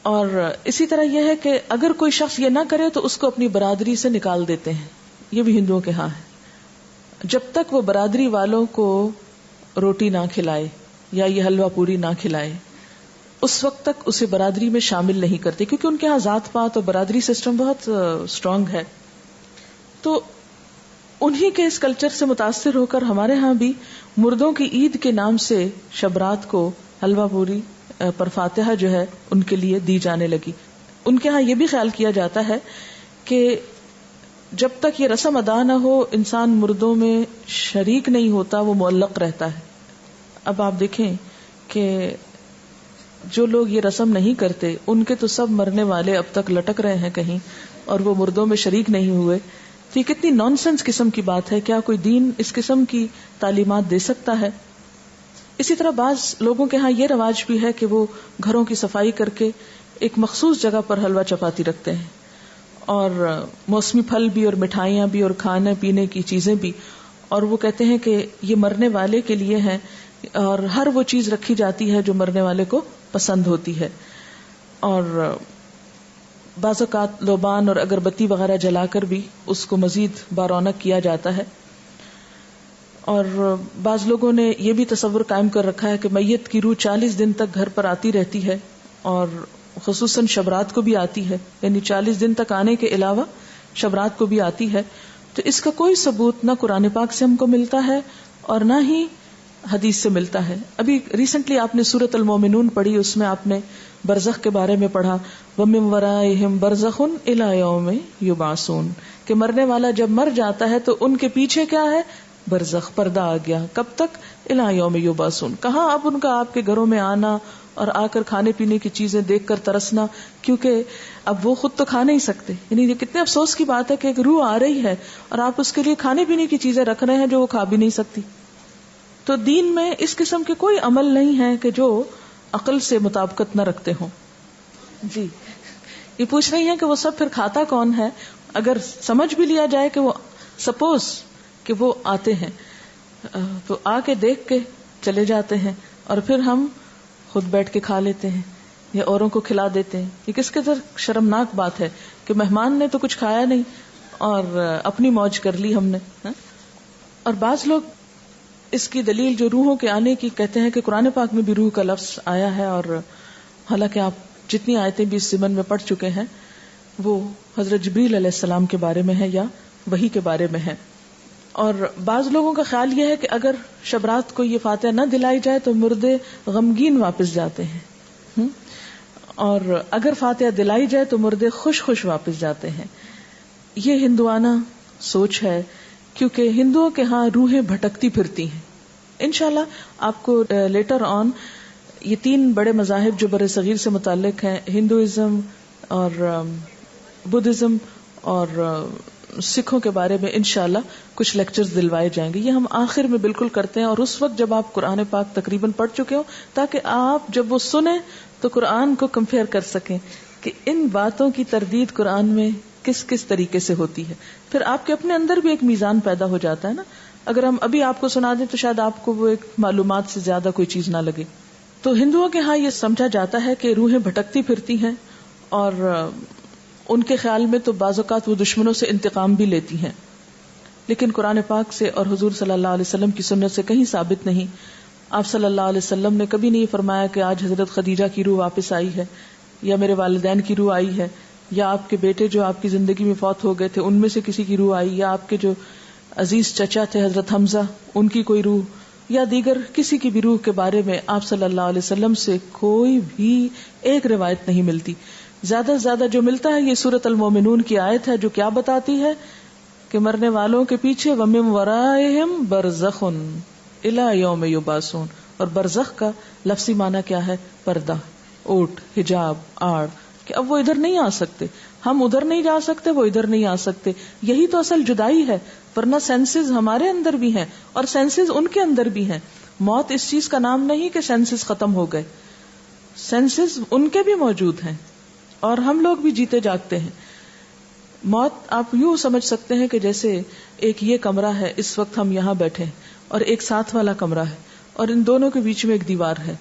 اور اسی طرح یہ ہے کہ اگر کوئی شخص یہ نہ کرے تو اس کو اپنی برادری سے نکال دیتے ہیں. یہ بھی ہندوؤں کے ہاں ہے. جب تک وہ برادری والوں کو روٹی نہ کھلائے یا یہ حلوہ پوری نہ کھلائے اس وقت تک اسے برادری میں شامل نہیں کرتے, کیونکہ ان کے ہاں ذات پات اور برادری سسٹم بہت اسٹرانگ ہے. تو انہی کے اس کلچر سے متاثر ہو کر ہمارے ہاں بھی مردوں کی عید کے نام سے شبرات کو حلوہ پوری پر فاتحہ جو ہے ان کے لیے دی جانے لگی. ان کے ہاں یہ بھی خیال کیا جاتا ہے کہ جب تک یہ رسم ادا نہ ہو انسان مردوں میں شریک نہیں ہوتا, وہ معلق رہتا ہے. اب آپ دیکھیں کہ جو لوگ یہ رسم نہیں کرتے ان کے تو سب مرنے والے اب تک لٹک رہے ہیں کہیں, اور وہ مردوں میں شریک نہیں ہوئے. تو یہ کتنی نان سینس قسم کی بات ہے. کیا کوئی دین اس قسم کی تعلیمات دے سکتا ہے؟ اسی طرح بعض لوگوں کے ہاں یہ رواج بھی ہے کہ وہ گھروں کی صفائی کر کے ایک مخصوص جگہ پر حلوہ چپاتی رکھتے ہیں, اور موسمی پھل بھی اور مٹھائیاں بھی اور کھانے پینے کی چیزیں بھی, اور وہ کہتے ہیں کہ یہ مرنے والے کے لیے ہیں, اور ہر وہ چیز رکھی جاتی ہے جو مرنے والے کو پسند ہوتی ہے. اور بعض اوقات لوبان اور اگربتی وغیرہ جلا کر بھی اس کو مزید بارونق کیا جاتا ہے. اور بعض لوگوں نے یہ بھی تصور قائم کر رکھا ہے کہ میت کی روح 40 دن تک گھر پر آتی رہتی ہے, اور خصوصاً شبرات کو بھی آتی ہے, یعنی 40 دن تک آنے کے علاوہ شبرات کو بھی آتی ہے. تو اس کا کوئی ثبوت نہ قرآن پاک سے ہم کو ملتا ہے اور نہ ہی حدیث سے ملتا ہے. ابھی ریسنٹلی آپ نے سورۃ المومنون پڑھی, اس میں آپ نے برزخ کے بارے میں پڑھا, وَمِن وَرَائِهِمْ بَرْزَخٌ إِلَىٰ يَوْمِ يُبْعَثُونَ, کہ مرنے والا جب مر جاتا ہے تو ان کے پیچھے کیا ہے؟ برزخ, پردہ آ گیا. کب تک؟ إِلَىٰ يَوْمِ يُبْعَثُونَ. کہاں اب ان کا آپ کے گھروں میں آنا اور آ کر کھانے پینے کی چیزیں دیکھ کر ترسنا, کیونکہ اب وہ خود تو کھا نہیں سکتے. یعنی یہ کتنے افسوس کی بات ہے کہ ایک روح آ رہی ہے اور آپ اس کے لیے کھانے پینے کی چیزیں رکھ رہے ہیں جو وہ کھا بھی نہیں سکتی. تو دین میں اس قسم کے کوئی عمل نہیں ہے کہ جو عقل سے مطابقت نہ رکھتے ہوں. جی, یہ پوچھ رہی ہیں کہ وہ سب پھر کھاتا کون ہے؟ اگر سمجھ بھی لیا جائے کہ وہ سپوز کہ وہ آتے ہیں تو آ کے دیکھ کے چلے جاتے ہیں, اور پھر ہم خود بیٹھ کے کھا لیتے ہیں یا اوروں کو کھلا دیتے ہیں. یہ کس قدر شرمناک بات ہے کہ مہمان نے تو کچھ کھایا نہیں اور اپنی موج کر لی ہم نے. اور بعض لوگ اس کی دلیل جو روحوں کے آنے کی کہتے ہیں کہ قرآن پاک میں بھی روح کا لفظ آیا ہے, اور حالانکہ آپ جتنی آیتیں بھی اس ضمن میں پڑھ چکے ہیں وہ حضرت جبریل علیہ السلام کے بارے میں ہے یا وحی کے بارے میں ہے. اور بعض لوگوں کا خیال یہ ہے کہ اگر شبرات کو یہ فاتحہ نہ دلائی جائے تو مردے غمگین واپس جاتے ہیں, اور اگر فاتحہ دلائی جائے تو مردے خوش خوش واپس جاتے ہیں. یہ ہندوانہ سوچ ہے, کیونکہ ہندوؤں کے ہاں روحیں بھٹکتی پھرتی ہیں. انشاءاللہ آپ کو لیٹر آن یہ 3 بڑے مذاہب جو برے صغیر سے متعلق ہیں, ہندوازم اور بدھزم اور سکھوں کے بارے میں انشاءاللہ کچھ لیکچرز دلوائے جائیں گے. یہ ہم آخر میں بالکل کرتے ہیں, اور اس وقت جب آپ قرآن پاک تقریباً پڑھ چکے ہو, تاکہ آپ جب وہ سنیں تو قرآن کو کمپیئر کر سکیں کہ ان باتوں کی تردید قرآن میں کس کس طریقے سے ہوتی ہے. پھر آپ کے اپنے اندر بھی ایک میزان پیدا ہو جاتا ہے نا. اگر ہم ابھی آپ کو سنا دیں تو شاید آپ کو وہ ایک معلومات سے زیادہ کوئی چیز نہ لگے. تو ہندوؤں کے ہاں یہ سمجھا جاتا ہے کہ روحیں بھٹکتی پھرتی ہیں, اور ان کے خیال میں تو بعض اوقات وہ دشمنوں سے انتقام بھی لیتی ہیں، لیکن قرآن پاک سے اور حضور صلی اللہ علیہ وسلم کی سنت سے کہیں ثابت نہیں. آپ صلی اللہ علیہ وسلم نے کبھی نہیں فرمایا کہ آج حضرت خدیجہ کی روح واپس آئی ہے، یا میرے والدین کی روح آئی ہے، یا آپ کے بیٹے جو آپ کی زندگی میں فوت ہو گئے تھے ان میں سے کسی کی روح آئی، یا آپ کے جو عزیز چچا تھے حضرت حمزہ ان کی کوئی روح، یا دیگر کسی کی بھی روح کے بارے میں آپ صلی اللہ علیہ وسلم سے کوئی بھی ایک روایت نہیں ملتی. زیادہ سے زیادہ جو ملتا ہے یہ سورۃ المومنون کی آیت ہے جو کیا بتاتی ہے کہ مرنے والوں کے پیچھے وَمِن وَرَائِهِمْ بَرْزَخٌ إِلَى يَوْمِ يُبْعَثُونَ، اور برزخ کا لفظی معنی کیا ہے؟ پردہ، اوٹ، حجاب، آڑ، کہ اب وہ ادھر نہیں آ سکتے، ہم ادھر نہیں جا سکتے، وہ ادھر نہیں آ سکتے. یہی تو اصل جدائی ہے، ورنہ سینسز ہمارے اندر بھی ہیں اور سینسز ان کے اندر بھی ہیں. موت اس چیز کا نام نہیں کہ سینسز ختم ہو گئے، سینسز ان کے بھی موجود ہیں اور ہم لوگ بھی جیتے جاگتے ہیں. موت آپ یوں سمجھ سکتے ہیں کہ جیسے ایک یہ کمرہ ہے، اس وقت ہم یہاں بیٹھے اور ایک ساتھ والا کمرہ ہے اور ان دونوں کے بیچ میں ایک دیوار ہے.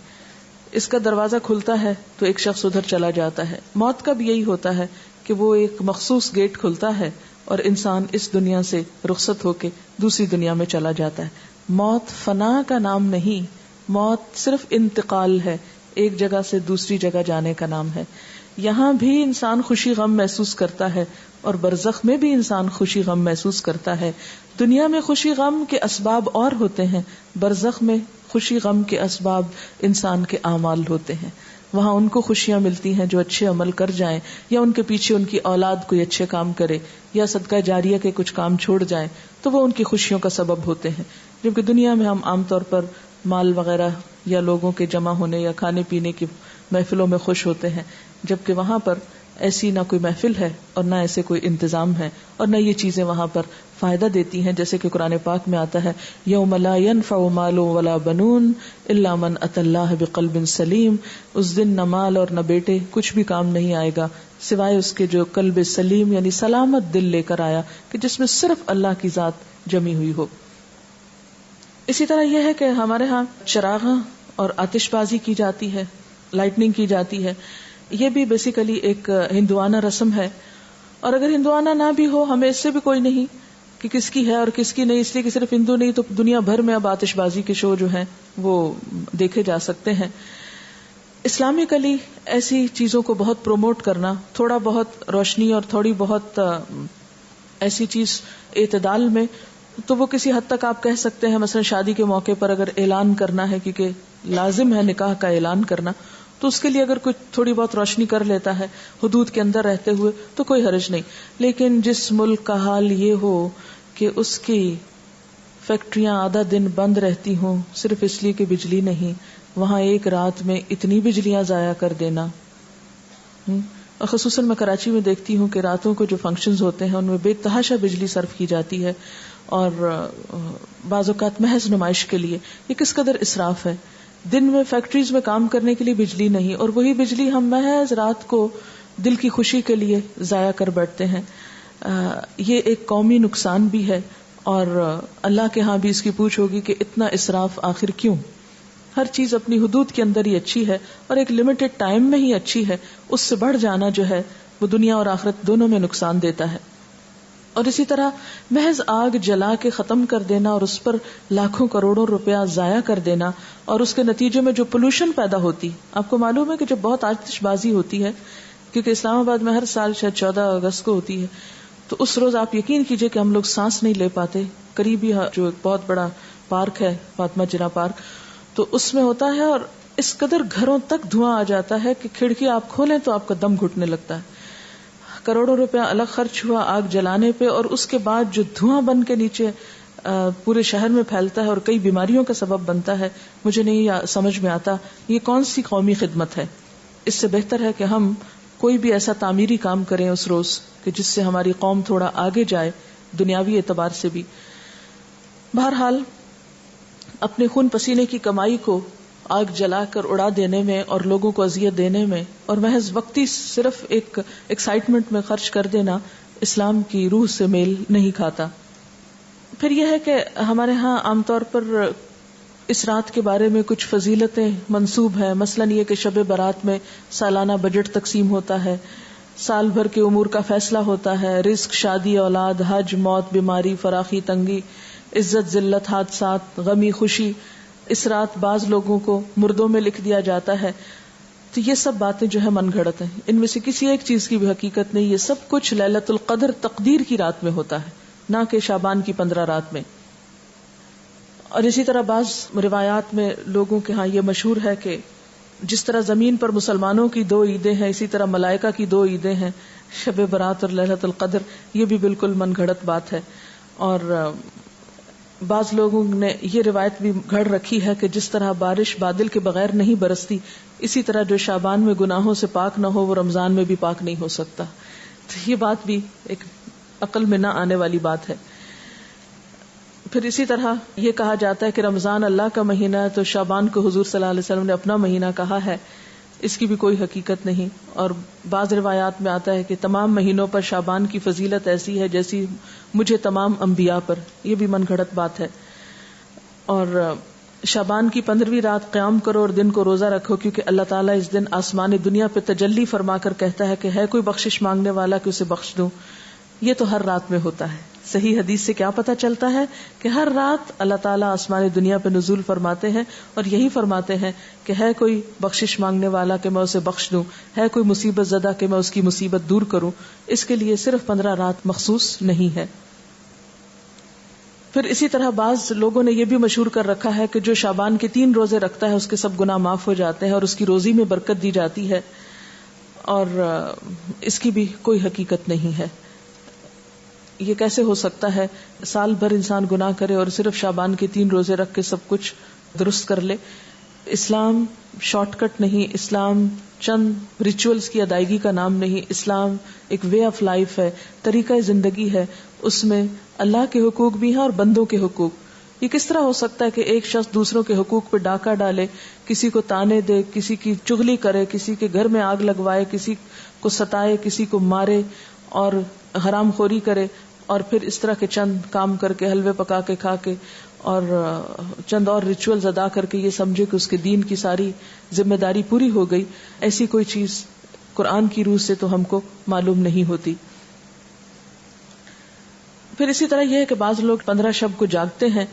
اس کا دروازہ کھلتا ہے تو ایک شخص ادھر چلا جاتا ہے. موت کا بھی یہی ہوتا ہے کہ وہ ایک مخصوص گیٹ کھلتا ہے اور انسان اس دنیا سے رخصت ہو کے دوسری دنیا میں چلا جاتا ہے. موت فنا کا نام نہیں، موت صرف انتقال ہے، ایک جگہ سے دوسری جگہ جانے کا نام ہے. یہاں بھی انسان خوشی غم محسوس کرتا ہے اور برزخ میں بھی انسان خوشی غم محسوس کرتا ہے. دنیا میں خوشی غم کے اسباب اور ہوتے ہیں، برزخ میں خوشی غم کے اسباب انسان کے اعمال ہوتے ہیں. وہاں ان کو خوشیاں ملتی ہیں جو اچھے عمل کر جائیں، یا ان کے پیچھے ان کی اولاد کوئی اچھے کام کرے، یا صدقہ جاریہ کے کچھ کام چھوڑ جائیں تو وہ ان کی خوشیوں کا سبب ہوتے ہیں. جبکہ دنیا میں ہم عام طور پر مال وغیرہ یا لوگوں کے جمع ہونے یا کھانے پینے کی محفلوں میں خوش ہوتے ہیں، جبکہ وہاں پر ایسی نہ کوئی محفل ہے اور نہ ایسے کوئی انتظام ہے اور نہ یہ چیزیں وہاں پر فائدہ دیتی ہیں. جیسے کہ قرآن پاک میں آتا ہے یوم لا ينفع مال ولا بنون الا من اتى الله بقلب سلیم، اس دن نہ مال اور نہ بیٹے کچھ بھی کام نہیں آئے گا سوائے اس کے جو قلب سلیم یعنی سلامت دل لے کر آیا کہ جس میں صرف اللہ کی ذات جمی ہوئی ہو. اسی طرح یہ ہے کہ ہمارے ہاں چراغاں اور آتش بازی کی جاتی ہے، لائٹننگ کی جاتی ہے. یہ بھی بیسیکلی ایک ہندوانہ رسم ہے، اور اگر ہندوانہ نہ بھی ہو ہمیں اس سے بھی کوئی نہیں کہ کس کی ہے اور کس کی نہیں، اس لیے کہ صرف ہندو نہیں تو دنیا بھر میں اب آتش بازی کے شو جو ہیں وہ دیکھے جا سکتے ہیں. اسلامکلی ایسی چیزوں کو بہت پروموٹ کرنا، تھوڑا بہت روشنی اور تھوڑی بہت ایسی چیز اعتدال میں، تو وہ کسی حد تک آپ کہہ سکتے ہیں مثلا شادی کے موقع پر اگر اعلان کرنا ہے، کیونکہ لازم ہے نکاح کا اعلان کرنا، تو اس کے لیے اگر کچھ تھوڑی بہت روشنی کر لیتا ہے حدود کے اندر رہتے ہوئے تو کوئی حرج نہیں. لیکن جس ملک کا حال یہ ہو کہ اس کی فیکٹریاں آدھا دن بند رہتی ہوں صرف اس لیے کہ بجلی نہیں، وہاں ایک رات میں اتنی بجلیاں ضائع کر دینا. اور خصوصاً میں کراچی میں دیکھتی ہوں کہ راتوں کو جو فنکشنز ہوتے ہیں ان میں بے تحاشا بجلی صرف کی جاتی ہے، اور بعض اوقات محض نمائش کے لیے. یہ کس قدر اسراف ہے. دن میں فیکٹریز میں کام کرنے کے لیے بجلی نہیں، اور وہی بجلی ہم محض رات کو دل کی خوشی کے لیے ضائع کر بیٹھتے ہیں. یہ ایک قومی نقصان بھی ہے، اور اللہ کے ہاں بھی اس کی پوچھ ہوگی کہ اتنا اسراف آخر کیوں. ہر چیز اپنی حدود کے اندر ہی اچھی ہے اور ایک لمیٹڈ ٹائم میں ہی اچھی ہے. اس سے بڑھ جانا جو ہے وہ دنیا اور آخرت دونوں میں نقصان دیتا ہے. اور اسی طرح محض آگ جلا کے ختم کر دینا اور اس پر لاکھوں کروڑوں روپیہ ضائع کر دینا، اور اس کے نتیجے میں جو پولوشن پیدا ہوتی. آپ کو معلوم ہے کہ جب بہت آتش بازی ہوتی ہے، کیونکہ اسلام آباد میں ہر سال شاید 14 اگست کو ہوتی ہے، تو اس روز آپ یقین کیجئے کہ ہم لوگ سانس نہیں لے پاتے. قریبی جو ایک بہت بڑا پارک ہے فاطمہ جناح پارک، تو اس میں ہوتا ہے، اور اس قدر گھروں تک دھواں آ جاتا ہے کہ کھڑکی آپ کھولیں تو آپ کا دم گھٹنے لگتا ہے. کروڑوں روپیہ الگ خرچ ہوا آگ جلانے پہ، اور اس کے بعد جو دھواں بن کے نیچے پورے شہر میں پھیلتا ہے اور کئی بیماریوں کا سبب بنتا ہے. مجھے نہیں سمجھ میں آتا یہ کون سی قومی خدمت ہے. اس سے بہتر ہے کہ ہم کوئی بھی ایسا تعمیری کام کریں اس روز کہ جس سے ہماری قوم تھوڑا آگے جائے دنیاوی اعتبار سے بھی. بہرحال اپنے خون پسینے کی کمائی کو آگ جلا کر اڑا دینے میں اور لوگوں کو اذیت دینے میں اور محض وقتی صرف ایک ایکسائٹمنٹ میں خرچ کر دینا اسلام کی روح سے میل نہیں کھاتا. پھر یہ ہے کہ ہمارے ہاں عام طور پر اس رات کے بارے میں کچھ فضیلتیں منسوب ہیں. مثلاً یہ کہ شب برات میں سالانہ بجٹ تقسیم ہوتا ہے، سال بھر کے امور کا فیصلہ ہوتا ہے، رزق، شادی، اولاد، حج، موت، بیماری، فراخی، تنگی، عزت، ذلت، حادثات، غمی، خوشی. اس رات بعض لوگوں کو مردوں میں لکھ دیا جاتا ہے. تو یہ سب باتیں جو ہے من گھڑت ہیں، ان میں سے کسی ایک چیز کی بھی حقیقت نہیں. یہ سب کچھ لیلۃ القدر تقدیر کی رات میں ہوتا ہے، نہ کہ شعبان کی 15 رات میں. اور اسی طرح بعض روایات میں لوگوں کے ہاں یہ مشہور ہے کہ جس طرح زمین پر مسلمانوں کی 2 عیدیں ہیں، اسی طرح ملائکہ کی 2 عیدیں ہیں، شب برات اور لیلۃ القدر. یہ بھی بالکل من گھڑت بات ہے. اور بعض لوگوں نے یہ روایت بھی گھڑ رکھی ہے کہ جس طرح بارش بادل کے بغیر نہیں برستی، اسی طرح جو شعبان میں گناہوں سے پاک نہ ہو وہ رمضان میں بھی پاک نہیں ہو سکتا. تو یہ بات بھی ایک عقل میں نہ آنے والی بات ہے. پھر اسی طرح یہ کہا جاتا ہے کہ رمضان اللہ کا مہینہ ہے، تو شعبان کو حضور صلی اللہ علیہ وسلم نے اپنا مہینہ کہا ہے. اس کی بھی کوئی حقیقت نہیں. اور بعض روایات میں آتا ہے کہ تمام مہینوں پر شعبان کی فضیلت ایسی ہے جیسی مجھے تمام انبیاء پر. یہ بھی من گھڑت بات ہے. اور شعبان کی 15ویں رات قیام کرو اور دن کو روزہ رکھو، کیونکہ اللہ تعالیٰ اس دن آسمان دنیا پہ تجلی فرما کر کہتا ہے کہ ہے کوئی بخشش مانگنے والا کہ اسے بخش دوں. یہ تو ہر رات میں ہوتا ہے. صحیح حدیث سے کیا پتہ چلتا ہے کہ ہر رات اللہ تعالیٰ آسمان دنیا پہ نزول فرماتے ہیں اور یہی فرماتے ہیں کہ ہے کوئی بخشش مانگنے والا کہ میں اسے بخش دوں، ہے کوئی مصیبت زدہ کہ میں اس کی مصیبت دور کروں. اس کے لیے صرف 15 رات مخصوص نہیں ہے. پھر اسی طرح بعض لوگوں نے یہ بھی مشہور کر رکھا ہے کہ جو شعبان کے 3 روزے رکھتا ہے اس کے سب گناہ معاف ہو جاتے ہیں اور اس کی روزی میں برکت دی جاتی ہے. اور اس کی بھی کوئی حقیقت نہیں ہے. یہ کیسے ہو سکتا ہے سال بھر انسان گناہ کرے اور صرف شعبان کے 3 روزے رکھ کے سب کچھ درست کر لے؟ اسلام شارٹ کٹ نہیں، اسلام چند ریچولز کی ادائیگی کا نام نہیں. اسلام ایک وے آف لائف ہے، طریقہ زندگی ہے. اس میں اللہ کے حقوق بھی ہیں اور بندوں کے حقوق. یہ کس طرح ہو سکتا ہے کہ ایک شخص دوسروں کے حقوق پہ ڈاکہ ڈالے، کسی کو تانے دے، کسی کی چغلی کرے، کسی کے گھر میں آگ لگوائے، کسی کو ستائے، کسی کو مارے اور حرام خوری کرے، اور پھر اس طرح کے چند کام کر کے، حلوے پکا کے کھا کے اور چند اور ریچولز ادا کر کے یہ سمجھے کہ اس کے دین کی ساری ذمہ داری پوری ہو گئی؟ ایسی کوئی چیز قرآن کی روح سے تو ہم کو معلوم نہیں ہوتی. پھر اسی طرح یہ ہے کہ بعض لوگ 15 شب کو جاگتے ہیں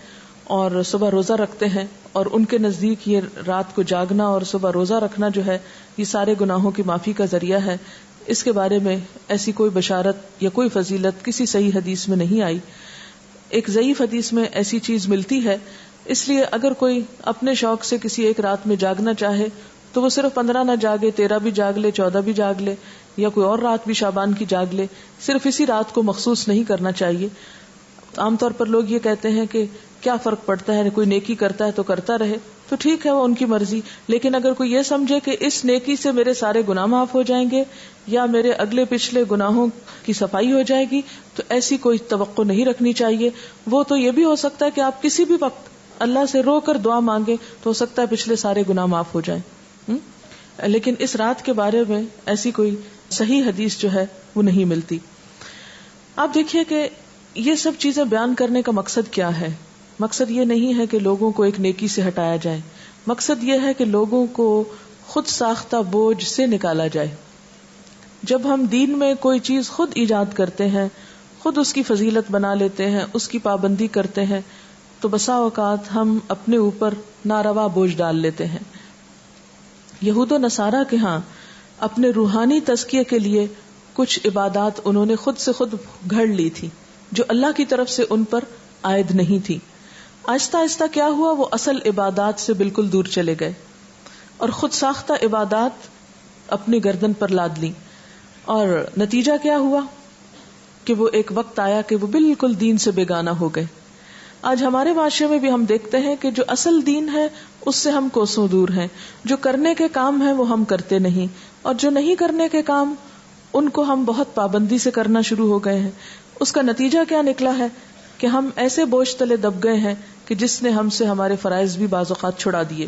اور صبح روزہ رکھتے ہیں، اور ان کے نزدیک یہ رات کو جاگنا اور صبح روزہ رکھنا جو ہے یہ سارے گناہوں کی معافی کا ذریعہ ہے. اس کے بارے میں ایسی کوئی بشارت یا کوئی فضیلت کسی صحیح حدیث میں نہیں آئی. ایک ضعیف حدیث میں ایسی چیز ملتی ہے. اس لیے اگر کوئی اپنے شوق سے کسی ایک رات میں جاگنا چاہے تو وہ صرف 15 نہ جاگے، 13 بھی جاگ لے، 14 بھی جاگ لے، یا کوئی اور رات بھی شعبان کی جاگ لے. صرف اسی رات کو مخصوص نہیں کرنا چاہیے. عام طور پر لوگ یہ کہتے ہیں کہ کیا فرق پڑتا ہے، کوئی نیکی کرتا ہے تو کرتا رہے، تو ٹھیک ہے، وہ ان کی مرضی. لیکن اگر کوئی یہ سمجھے کہ اس نیکی سے میرے سارے گناہ معاف ہو جائیں گے یا میرے اگلے پچھلے گناہوں کی صفائی ہو جائے گی، تو ایسی کوئی توقع نہیں رکھنی چاہیے. وہ تو یہ بھی ہو سکتا ہے کہ آپ کسی بھی وقت اللہ سے رو کر دعا مانگے تو ہو سکتا ہے پچھلے سارے گناہ معاف ہو جائیں. لیکن اس رات کے بارے میں ایسی کوئی صحیح حدیث جو ہے وہ نہیں ملتی. آپ دیکھیے کہ یہ سب چیزیں بیان کرنے کا مقصد کیا ہے. مقصد یہ نہیں ہے کہ لوگوں کو ایک نیکی سے ہٹایا جائے. مقصد یہ ہے کہ لوگوں کو خود ساختہ بوجھ سے نکالا جائے. جب ہم دین میں کوئی چیز خود ایجاد کرتے ہیں، خود اس کی فضیلت بنا لیتے ہیں، اس کی پابندی کرتے ہیں، تو بسا اوقات ہم اپنے اوپر ناروا بوجھ ڈال لیتے ہیں. یہود و نصارہ کے ہاں اپنے روحانی تزکیے کے لیے کچھ عبادات انہوں نے خود سے خود گھڑ لی تھی جو اللہ کی طرف سے ان پر عائد نہیں تھی. آہستہ آہستہ کیا ہوا، وہ اصل عبادات سے بالکل دور چلے گئے اور خود ساختہ عبادات اپنی گردن پر لاد لی. اور نتیجہ کیا ہوا کہ وہ ایک وقت آیا کہ وہ بالکل دین سے بیگانہ ہو گئے. آج ہمارے معاشرے میں بھی ہم دیکھتے ہیں کہ جو اصل دین ہے اس سے ہم کوسوں دور ہیں. جو کرنے کے کام ہیں وہ ہم کرتے نہیں، اور جو نہیں کرنے کے کام ان کو ہم بہت پابندی سے کرنا شروع ہو گئے ہیں. اس کا نتیجہ کیا نکلا ہے کہ ہم ایسے بوجھ تلے دب گئے ہیں کہ جس نے ہم سے ہمارے فرائض بھی بعض اوقات چھڑا دیے.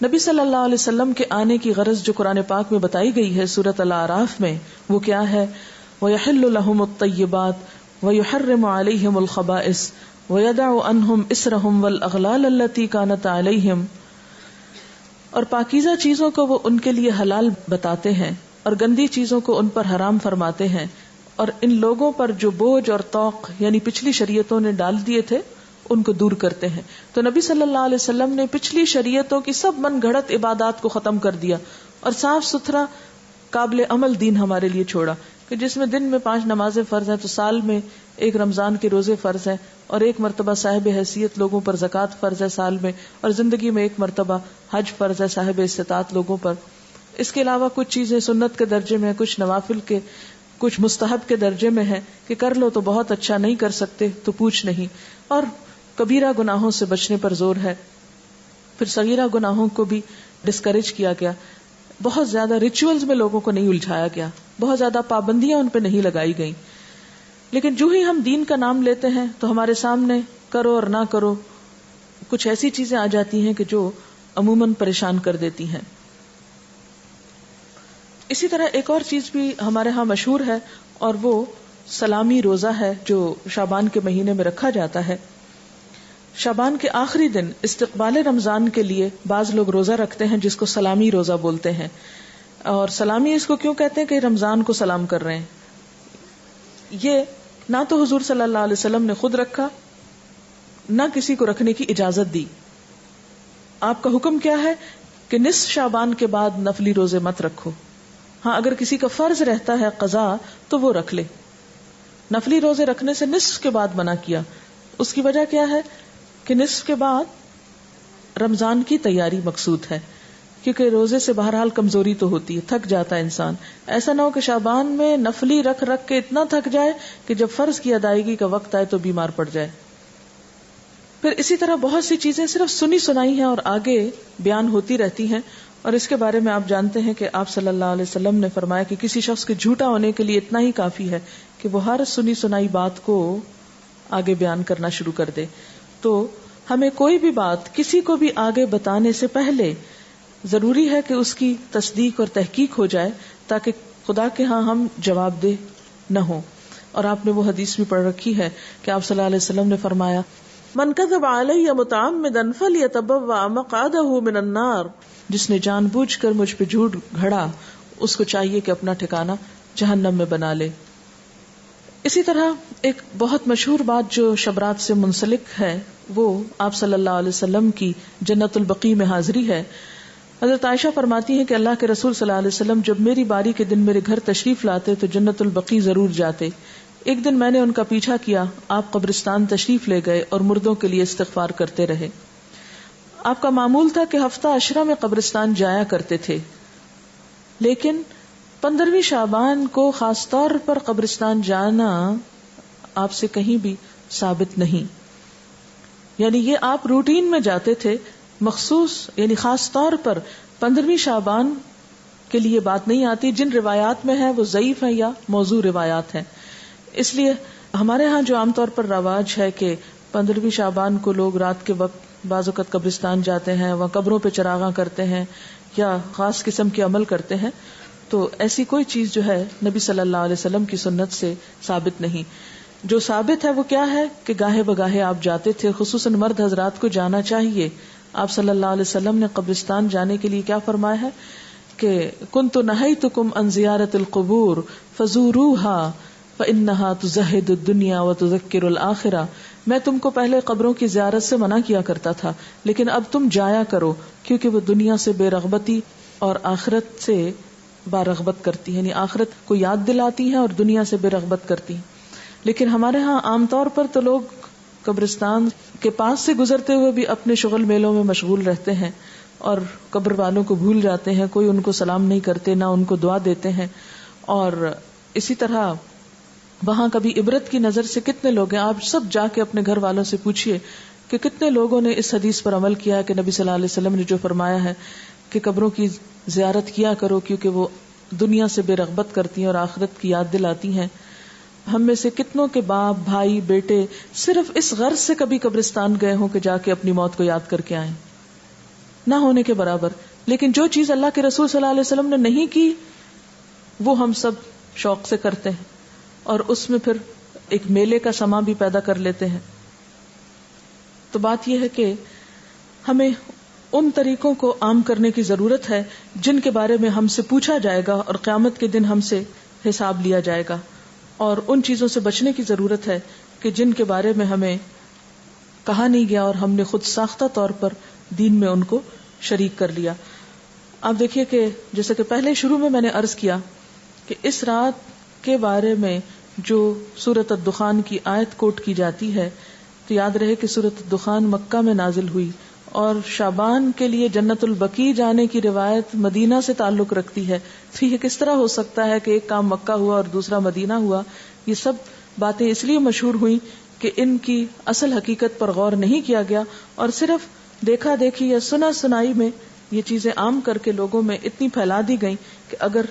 نبی صلی اللہ علیہ وسلم کے آنے کی غرض جو قرآن پاک میں بتائی گئی ہے سورۃ الاعراف میں، وہ کیا ہے؟ وَيَحِلُّ لَهُمُ الطَّيِّبَاتُ وَيُحَرِّمُ عَلَيْهِمُ الْخَبَائِثَ وَيَدَعُ عَنْهُمْ إِصْرَهُمْ وَالْأَغْلَالَ الَّتِي كَانَتْ عَلَيْهِمْ. اور پاکیزہ چیزوں کو وہ ان کے لیے حلال بتاتے ہیں اور گندی چیزوں کو ان پر حرام فرماتے ہیں، اور ان لوگوں پر جو بوجھ اور طوق یعنی پچھلی شریعتوں نے ڈال دیے تھے ان کو دور کرتے ہیں. تو نبی صلی اللہ علیہ وسلم نے پچھلی شریعتوں کی سب من گھڑت عبادات کو ختم کر دیا اور صاف ستھرا قابل عمل دین ہمارے لیے چھوڑا کہ جس میں دن میں 5 نمازیں فرض ہیں، تو سال میں 1 رمضان کے روزے فرض ہیں، اور 1 مرتبہ صاحب حیثیت لوگوں پر زکوٰۃ فرض ہے سال میں، اور زندگی میں 1 مرتبہ حج فرض ہے صاحب استطاعت لوگوں پر. اس کے علاوہ کچھ چیزیں سنت کے درجے میں، کچھ نوافل کے، کچھ مستحب کے درجے میں ہیں کہ کر لو تو بہت اچھا، نہیں کر سکتے تو پوچھ نہیں. اور کبیرہ گناہوں سے بچنے پر زور ہے. پھر صغیرہ گناہوں کو بھی ڈسکریج کیا گیا. بہت زیادہ ریچولز میں لوگوں کو نہیں الجھایا گیا، بہت زیادہ پابندیاں ان پہ نہیں لگائی گئیں. لیکن جو ہی ہم دین کا نام لیتے ہیں تو ہمارے سامنے کرو اور نہ کرو کچھ ایسی چیزیں آ جاتی ہیں کہ جو عموماً پریشان کر دیتی ہیں. اسی طرح ایک اور چیز بھی ہمارے ہاں مشہور ہے، اور وہ سلامی روزہ ہے جو شعبان کے مہینے میں رکھا جاتا ہے. شعبان کے آخری دن استقبال رمضان کے لیے بعض لوگ روزہ رکھتے ہیں جس کو سلامی روزہ بولتے ہیں. اور سلامی اس کو کیوں کہتے ہیں کہ رمضان کو سلام کر رہے ہیں. یہ نہ تو حضور صلی اللہ علیہ وسلم نے خود رکھا، نہ کسی کو رکھنے کی اجازت دی. آپ کا حکم کیا ہے کہ نصف شعبان کے بعد نفلی روزے مت رکھو. ہاں اگر کسی کا فرض رہتا ہے قضا تو وہ رکھ لے. نفلی روزے رکھنے سے نصف کے بعد منع کیا. اس کی وجہ کیا ہے کہ نصف کے بعد رمضان کی تیاری مقصود ہے، کیونکہ روزے سے بہرحال کمزوری تو ہوتی ہے، تھک جاتا ہے انسان. ایسا نہ ہو کہ شعبان میں نفلی رکھ رکھ کے اتنا تھک جائے کہ جب فرض کی ادائیگی کا وقت آئے تو بیمار پڑ جائے. پھر اسی طرح بہت سی چیزیں صرف سنی سنائی ہیں اور آگے بیان ہوتی رہتی ہیں، اور اس کے بارے میں آپ جانتے ہیں کہ آپ صلی اللہ علیہ وسلم نے فرمایا کہ کسی شخص کے جھوٹا ہونے کے لیے اتنا ہی کافی ہے کہ وہ ہر سنی سنائی بات کو آگے بیان کرنا شروع کر دے. تو ہمیں کوئی بھی بات کسی کو بھی آگے بتانے سے پہلے ضروری ہے کہ اس کی تصدیق اور تحقیق ہو جائے تاکہ خدا کے ہاں ہم جواب دہ نہ ہوں. اور آپ نے وہ حدیث بھی پڑھ رکھی ہے کہ آپ صلی اللہ علیہ وسلم نے فرمایا من کذب علی متعمدا فلیتبوأ مقعدہ من النار، جس نے جان بوجھ کر مجھ پہ جھوٹ گھڑا اس کو چاہیے کہ اپنا ٹھکانہ جہنم میں بنا لے. اسی طرح ایک بہت مشہور بات جو شبرات سے منسلک ہے وہ آپ صلی اللہ علیہ وسلم کی جنت البقیع میں حاضری ہے. حضرت عائشہ فرماتی ہیں کہ اللہ کے رسول صلی اللہ علیہ وسلم جب میری باری کے دن میرے گھر تشریف لاتے تو جنت البقیع ضرور جاتے. ایک دن میں نے ان کا پیچھا کیا، آپ قبرستان تشریف لے گئے اور مردوں کے لیے استغفار کرتے رہے. آپ کا معمول تھا کہ ہفتہ عشرہ میں قبرستان جایا کرتے تھے، لیکن 15ویں شعبان کو خاص طور پر قبرستان جانا آپ سے کہیں بھی ثابت نہیں. یعنی یہ آپ روٹین میں جاتے تھے، مخصوص یعنی خاص طور پر 15ویں شعبان کے لیے بات نہیں آتی. جن روایات میں ہے وہ ضعیف ہیں یا موضوع روایات ہیں. اس لیے ہمارے ہاں جو عام طور پر رواج ہے کہ 15ویں شعبان کو لوگ رات کے وقت بعض اوقات قبرستان جاتے ہیں، وہاں قبروں پہ چراغاں کرتے ہیں یا خاص قسم کے عمل کرتے ہیں، تو ایسی کوئی چیز جو ہے نبی صلی اللہ علیہ وسلم کی سنت سے ثابت نہیں. جو ثابت ہے وہ کیا ہے کہ گاہے بگاہے آپ جاتے تھے، خصوصاً مرد حضرات کو جانا چاہیے. آپ صلی اللہ علیہ وسلم نے قبرستان جانے کے لیے کیا فرمایا ہے کہ کنت نہیتکم عن زیارت القبور فزوروها فإنها تزہد الدنیا وتذکر الآخرہ. میں تم کو پہلے قبروں کی زیارت سے منع کیا کرتا تھا، لیکن اب تم جایا کرو کیونکہ وہ دنیا سے بے رغبتی اور آخرت سے بارغبت کرتی ہیں، یعنی آخرت کو یاد دلاتی ہیں اور دنیا سے بے رغبت کرتی ہیں. لیکن ہمارے ہاں عام طور پر تو لوگ قبرستان کے پاس سے گزرتے ہوئے بھی اپنے شغل میلوں میں مشغول رہتے ہیں اور قبر والوں کو بھول جاتے ہیں. کوئی ان کو سلام نہیں کرتے، نہ ان کو دعا دیتے ہیں. اور اسی طرح وہاں کبھی عبرت کی نظر سے کتنے لوگ ہیں. آپ سب جا کے اپنے گھر والوں سے پوچھئے کہ کتنے لوگوں نے اس حدیث پر عمل کیا ہے کہ نبی صلی اللہ علیہ وسلم نے جو فرمایا ہے کہ قبروں کی زیارت کیا کرو کیونکہ وہ دنیا سے بے رغبت کرتی ہیں اور آخرت کی یاد دلاتی ہیں. ہم میں سے کتنوں کے باپ، بھائی، بیٹے صرف اس غرض سے کبھی قبرستان گئے ہوں کہ جا کے اپنی موت کو یاد کر کے آئیں؟ نہ ہونے کے برابر. لیکن جو چیز اللہ کے رسول صلی اللہ علیہ وسلم نے نہیں کی وہ ہم سب شوق سے کرتے ہیں اور اس میں پھر ایک میلے کا سما بھی پیدا کر لیتے ہیں. تو بات یہ ہے کہ ہمیں ان طریقوں کو عام کرنے کی ضرورت ہے جن کے بارے میں ہم سے پوچھا جائے گا اور قیامت کے دن ہم سے حساب لیا جائے گا، اور ان چیزوں سے بچنے کی ضرورت ہے کہ جن کے بارے میں ہمیں کہا نہیں گیا اور ہم نے خود ساختہ طور پر دین میں ان کو شریک کر لیا۔ آپ دیکھیے کہ جیسے کہ پہلے شروع میں نے عرض کیا کہ اس رات کے بارے میں جو سورۃ الدخان کی آیت کوٹ کی جاتی ہے، تو یاد رہے کہ سورۃ الدخان مکہ میں نازل ہوئی، اور شعبان کے لیے جنت البقیع جانے کی روایت مدینہ سے تعلق رکھتی ہے۔ تو یہ کس طرح ہو سکتا ہے کہ ایک کام مکہ ہوا اور دوسرا مدینہ ہوا؟ یہ سب باتیں اس لیے مشہور ہوئی کہ ان کی اصل حقیقت پر غور نہیں کیا گیا، اور صرف دیکھا دیکھی یا سنا سنائی میں یہ چیزیں عام کر کے لوگوں میں اتنی پھیلا دی گئیں کہ اگر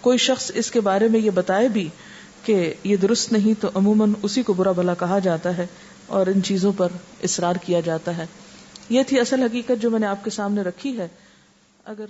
کوئی شخص اس کے بارے میں یہ بتائے بھی کہ یہ درست نہیں تو عموماً اسی کو برا بھلا کہا جاتا ہے اور ان چیزوں پر اصرار کیا جاتا ہے۔ یہ تھی اصل حقیقت جو میں نے آپ کے سامنے رکھی ہے۔ اگر